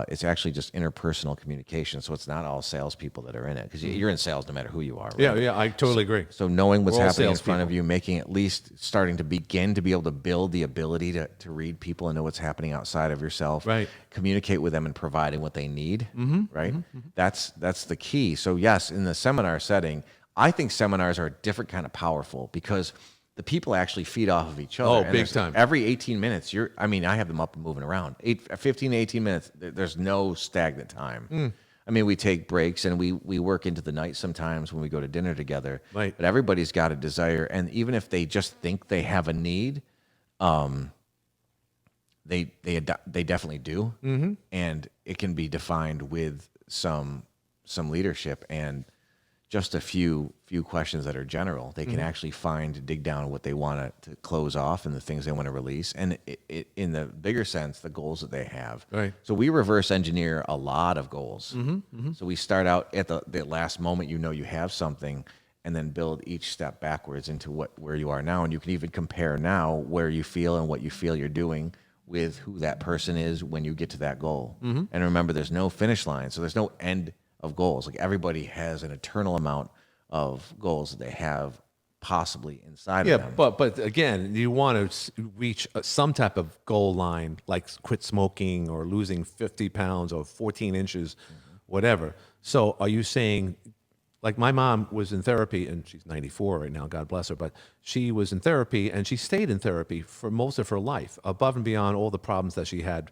[SPEAKER 2] it's actually just interpersonal communication. So it's not all salespeople that are in it, because you're in sales no matter who you are. Right?
[SPEAKER 3] Yeah, I totally agree.
[SPEAKER 2] So knowing what's happening in front of you, making at least starting to begin to be able to build the ability to read people and know what's happening outside of yourself.
[SPEAKER 3] Right.
[SPEAKER 2] Communicate with them and providing what they need. Right. That's the key. So yes, in the seminar setting, I think seminars are a different kind of powerful, because the people actually feed off of each other.
[SPEAKER 3] Oh, big time.
[SPEAKER 2] Every 18 minutes, I have them up and moving around. 15 to 18 minutes, there's no stagnant time. I mean, we take breaks and we work into the night sometimes when we go to dinner together.
[SPEAKER 3] Right.
[SPEAKER 2] But everybody's got a desire. And even if they just think they have a need, they definitely do. Mm-hmm. And it can be defined with some leadership and just a few questions that are general. They can actually dig down what they want to close off and the things they want to release. And in the bigger sense, the goals that they have.
[SPEAKER 3] Right.
[SPEAKER 2] So we reverse engineer a lot of goals. So we start out at the last moment, you have something, and then build each step backwards into where you are now. And you can even compare now where you feel and what you feel you're doing with who that person is when you get to that goal. And remember, there's no finish line. So there's no end of goals. Like, everybody has an eternal amount of goals that they have possibly inside of them.
[SPEAKER 3] But again, you want to reach some type of goal line, like quit smoking or losing 50 pounds or 14 inches, whatever. So are you saying, like, my mom was in therapy, and she's 94 right now, God bless her, but she was in therapy, and she stayed in therapy for most of her life, above and beyond all the problems that she had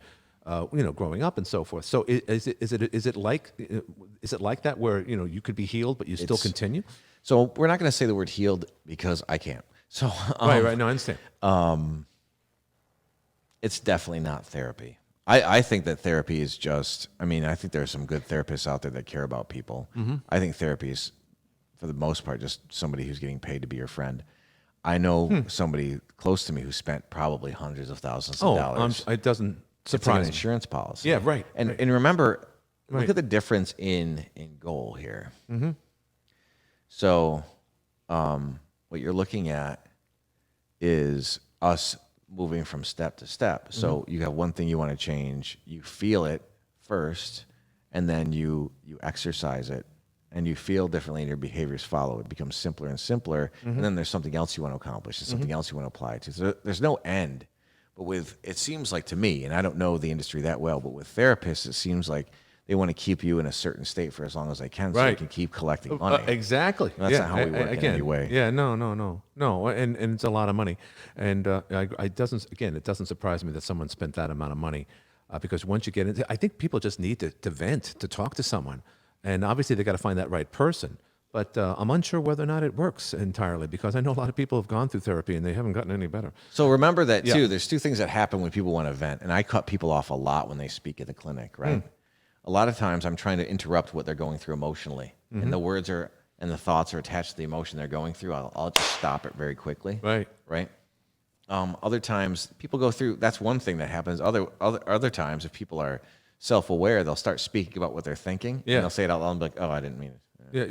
[SPEAKER 3] growing up and so forth. So is it like that, where you could be healed but you still continue?
[SPEAKER 2] So we're not going to say the word healed, because I can't. So
[SPEAKER 3] right. No, I understand.
[SPEAKER 2] It's definitely not therapy. I think that therapy is just. I think there are some good therapists out there that care about people. I think therapy is, for the most part, just somebody who's getting paid to be your friend. I know somebody close to me who spent probably hundreds of thousands of dollars.
[SPEAKER 3] It doesn't.
[SPEAKER 2] It's like an insurance policy.
[SPEAKER 3] Yeah, right.
[SPEAKER 2] And remember, look at the difference in goal here. So what you're looking at is us moving from step to step. So you have one thing you want to change. You feel it first, and then you exercise it, and you feel differently, and your behaviors follow. It becomes simpler and simpler, and then there's something else you want to accomplish. There's something else you want to apply to. So there's no end. But it seems like to me, and I don't know the industry that well, but with therapists, it seems like they want to keep you in a certain state for as long as they can, so
[SPEAKER 3] Right.
[SPEAKER 2] they can keep collecting money.
[SPEAKER 3] Exactly.
[SPEAKER 2] That's not how we work in any way.
[SPEAKER 3] Yeah, no, and it's a lot of money, and it doesn't surprise me that someone spent that amount of money, because once you get into, I think people just need to vent, to talk to someone, and obviously they got to find that right person. But I'm unsure whether or not it works entirely, because I know a lot of people have gone through therapy and they haven't gotten any better.
[SPEAKER 2] So remember that too. There's two things that happen when people want to vent, and I cut people off a lot when they speak at the clinic, right? A lot of times I'm trying to interrupt what they're going through emotionally, and the words and the thoughts are attached to the emotion they're going through. I'll just stop it very quickly. Right. Other times people go through. That's one thing that happens. Other times, if people are self-aware, they'll start speaking about what they're thinking.
[SPEAKER 3] Yeah.
[SPEAKER 2] And they'll say it out loud and be like, "Oh, I didn't mean it."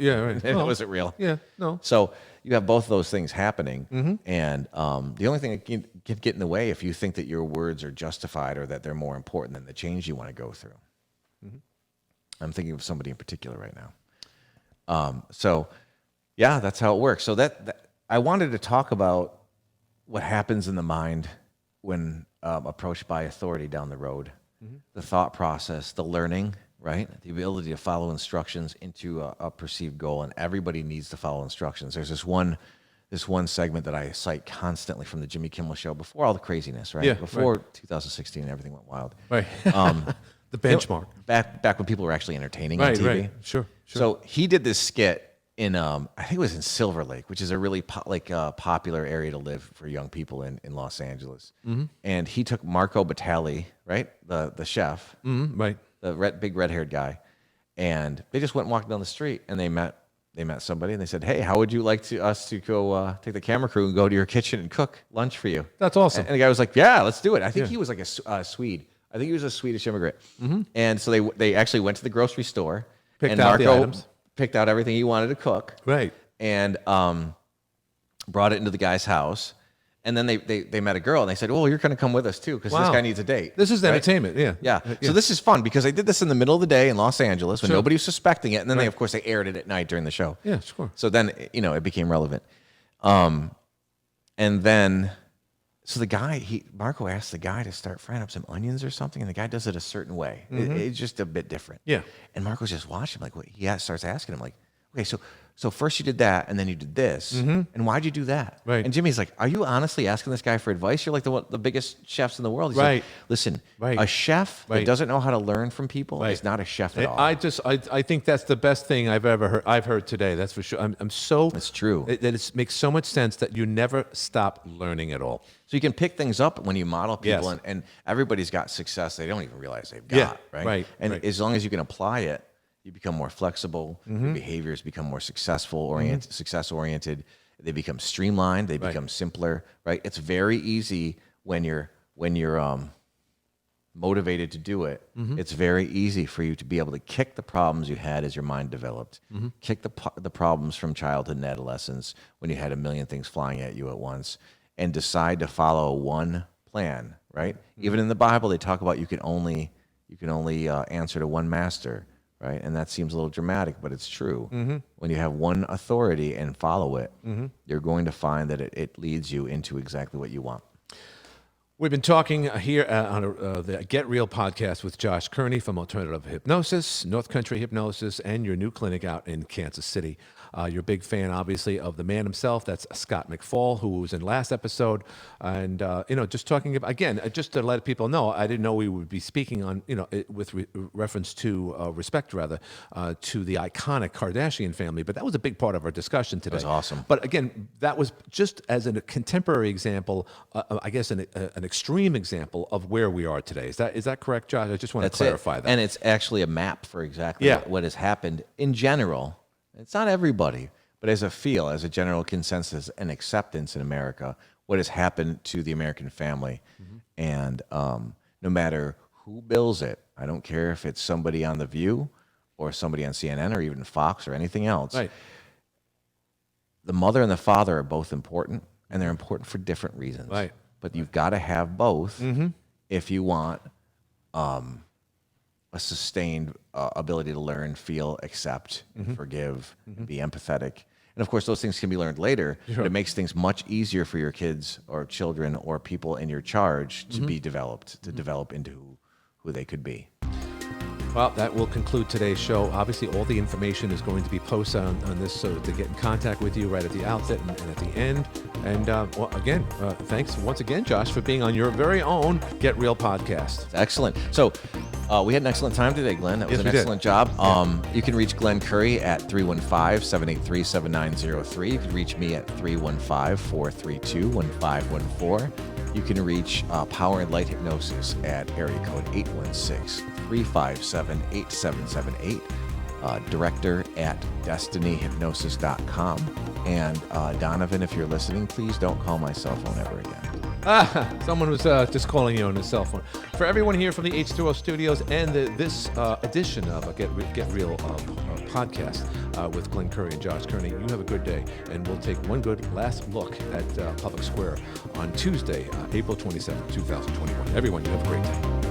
[SPEAKER 3] Yeah, right.
[SPEAKER 2] It wasn't real.
[SPEAKER 3] Yeah, no.
[SPEAKER 2] So you have both of those things happening, and the only thing that can get in the way if you think that your words are justified or that they're more important than the change you want to go through. I'm thinking of somebody in particular right now. So yeah, that's how it works. So that I wanted to talk about what happens in the mind when approached by authority down the road, the thought process, the learning. Right? The ability to follow instructions into a perceived goal, and everybody needs to follow instructions. There's this one segment that I cite constantly from the Jimmy Kimmel Show before all the craziness, right?
[SPEAKER 3] Yeah,
[SPEAKER 2] before 2016, everything went wild.
[SPEAKER 3] Right. The benchmark.
[SPEAKER 2] Back when people were actually entertaining on TV.
[SPEAKER 3] Right. Sure.
[SPEAKER 2] So he did this skit in, I think it was in Silver Lake, which is a really popular area to live for young people in Los Angeles. And he took Marco Batali, right? The chef.
[SPEAKER 3] Right.
[SPEAKER 2] The big red-haired guy, and they just went and walked down the street, and they met somebody, and they said, "Hey, how would you like us to go take the camera crew and go to your kitchen and cook lunch for you?"
[SPEAKER 3] That's awesome.
[SPEAKER 2] And the guy was like, "Yeah, let's do it." I think he was like a Swede. I think he was a Swedish immigrant. And so they actually went to the grocery store,
[SPEAKER 3] Picked out the items.
[SPEAKER 2] Picked out everything he wanted to cook,
[SPEAKER 3] Right.
[SPEAKER 2] and brought it into the guy's house. And then they met a girl, and they said, "Well, you're going to come with us too, because this guy needs a date."
[SPEAKER 3] This is
[SPEAKER 2] right?
[SPEAKER 3] entertainment,
[SPEAKER 2] Yeah. So this is fun because they did this in the middle of the day in Los Angeles when
[SPEAKER 3] Sure.
[SPEAKER 2] nobody was suspecting it, and then they aired it at night during the show.
[SPEAKER 3] Yeah, sure.
[SPEAKER 2] So then it became relevant. And then so the guy Marco asked the guy to start frying up some onions or something, and the guy does it a certain way. It's just a bit different.
[SPEAKER 3] Yeah.
[SPEAKER 2] And Marco's just watching like starts asking him like, "Okay, so first you did that, and then you did this, and why'd you do that?"
[SPEAKER 3] Right.
[SPEAKER 2] And Jimmy's like, "Are you honestly asking this guy for advice? You're like the biggest chefs in the world." He's
[SPEAKER 3] Right.
[SPEAKER 2] like, "Listen,
[SPEAKER 3] Right.
[SPEAKER 2] a chef
[SPEAKER 3] Right.
[SPEAKER 2] that doesn't know how to learn from people is not a chef at all."
[SPEAKER 3] I think that's the best thing I've ever heard. I've heard today. That's for sure. I'm so.
[SPEAKER 2] That's true.
[SPEAKER 3] It makes so much sense that you never stop learning at all.
[SPEAKER 2] So you can pick things up when you model people,
[SPEAKER 3] Yes.
[SPEAKER 2] and everyboess got success they don't even realize they've
[SPEAKER 3] Yeah,
[SPEAKER 2] got.
[SPEAKER 3] right,
[SPEAKER 2] And
[SPEAKER 3] right.
[SPEAKER 2] as long as you can apply it, you become more flexible. Your behaviors become more success oriented. They become streamlined. They become simpler. Right. It's very easy when you're motivated to do it. It's very easy for you to be able to kick the problems you had as your mind developed. Kick the problems from childhood and adolescence when you had a million things flying at you at once, and decide to follow one plan. Right. Even in the Bible, they talk about you can only answer to one master. Right, and that seems a little dramatic, but it's true. When you have one authority and follow it, you're going to find that it leads you into exactly what you want.
[SPEAKER 3] We've been talking here on the Get Real podcast with Josh Kirnie from Alternative Hypnosis, North Country Hypnosis, and your new clinic out in Kansas City. You're a big fan, obviously, of the man himself. That's Scott McFall, who was in last episode. And, just talking about, again, just to let people know, I didn't know we would be speaking on, with reference to, respect rather, to the iconic Kardashian family. But that was a big part of our discussion today.
[SPEAKER 2] That was awesome.
[SPEAKER 3] But again, that was just as a contemporary example, I guess an extreme example of where we are today. Is that correct, Josh? I just want to clarify that.
[SPEAKER 2] And it's actually a map for exactly what has happened in general. It's not everybody, but as a general consensus and acceptance in America, what has happened to the American family. And no matter who bills it, I don't care if it's somebody on The View or somebody on CNN or even Fox or anything else.
[SPEAKER 3] Right.
[SPEAKER 2] The mother and the father are both important, and they're important for different reasons.
[SPEAKER 3] Right.
[SPEAKER 2] But you've got to have both if you want a sustained ability to learn, feel, accept, forgive, be empathetic. And of course, those things can be learned later, but it makes things much easier for your kids or children or people in your charge to be developed, to develop into who they could be.
[SPEAKER 3] Well, that will conclude today's show. Obviously, all the information is going to be posted on this, so to get in contact with you right at the outset and at the end. And well, again, thanks once again, Josh, for being on your very own Get Real podcast.
[SPEAKER 2] Excellent. So we had an excellent time today, Glenn. That was
[SPEAKER 3] Yes,
[SPEAKER 2] an
[SPEAKER 3] we did.
[SPEAKER 2] excellent job. You can reach Glenn Curry at 315-783-7903. You can reach me at 315-432-1514. You can reach Power and Light Hypnosis at area code 816-357-8778. Director at destinyhypnosis.com. And Donovan, if you're listening, please don't call my cell phone ever again.
[SPEAKER 3] Someone was just calling you on his cell phone. For everyone here from the H2O Studios and this edition of a Get Real podcast with Glenn Curry and Josh Kirnie, you have a good day. And we'll take one good last look at Public Square on Tuesday, April 27, 2021. Everyone, you have a great day.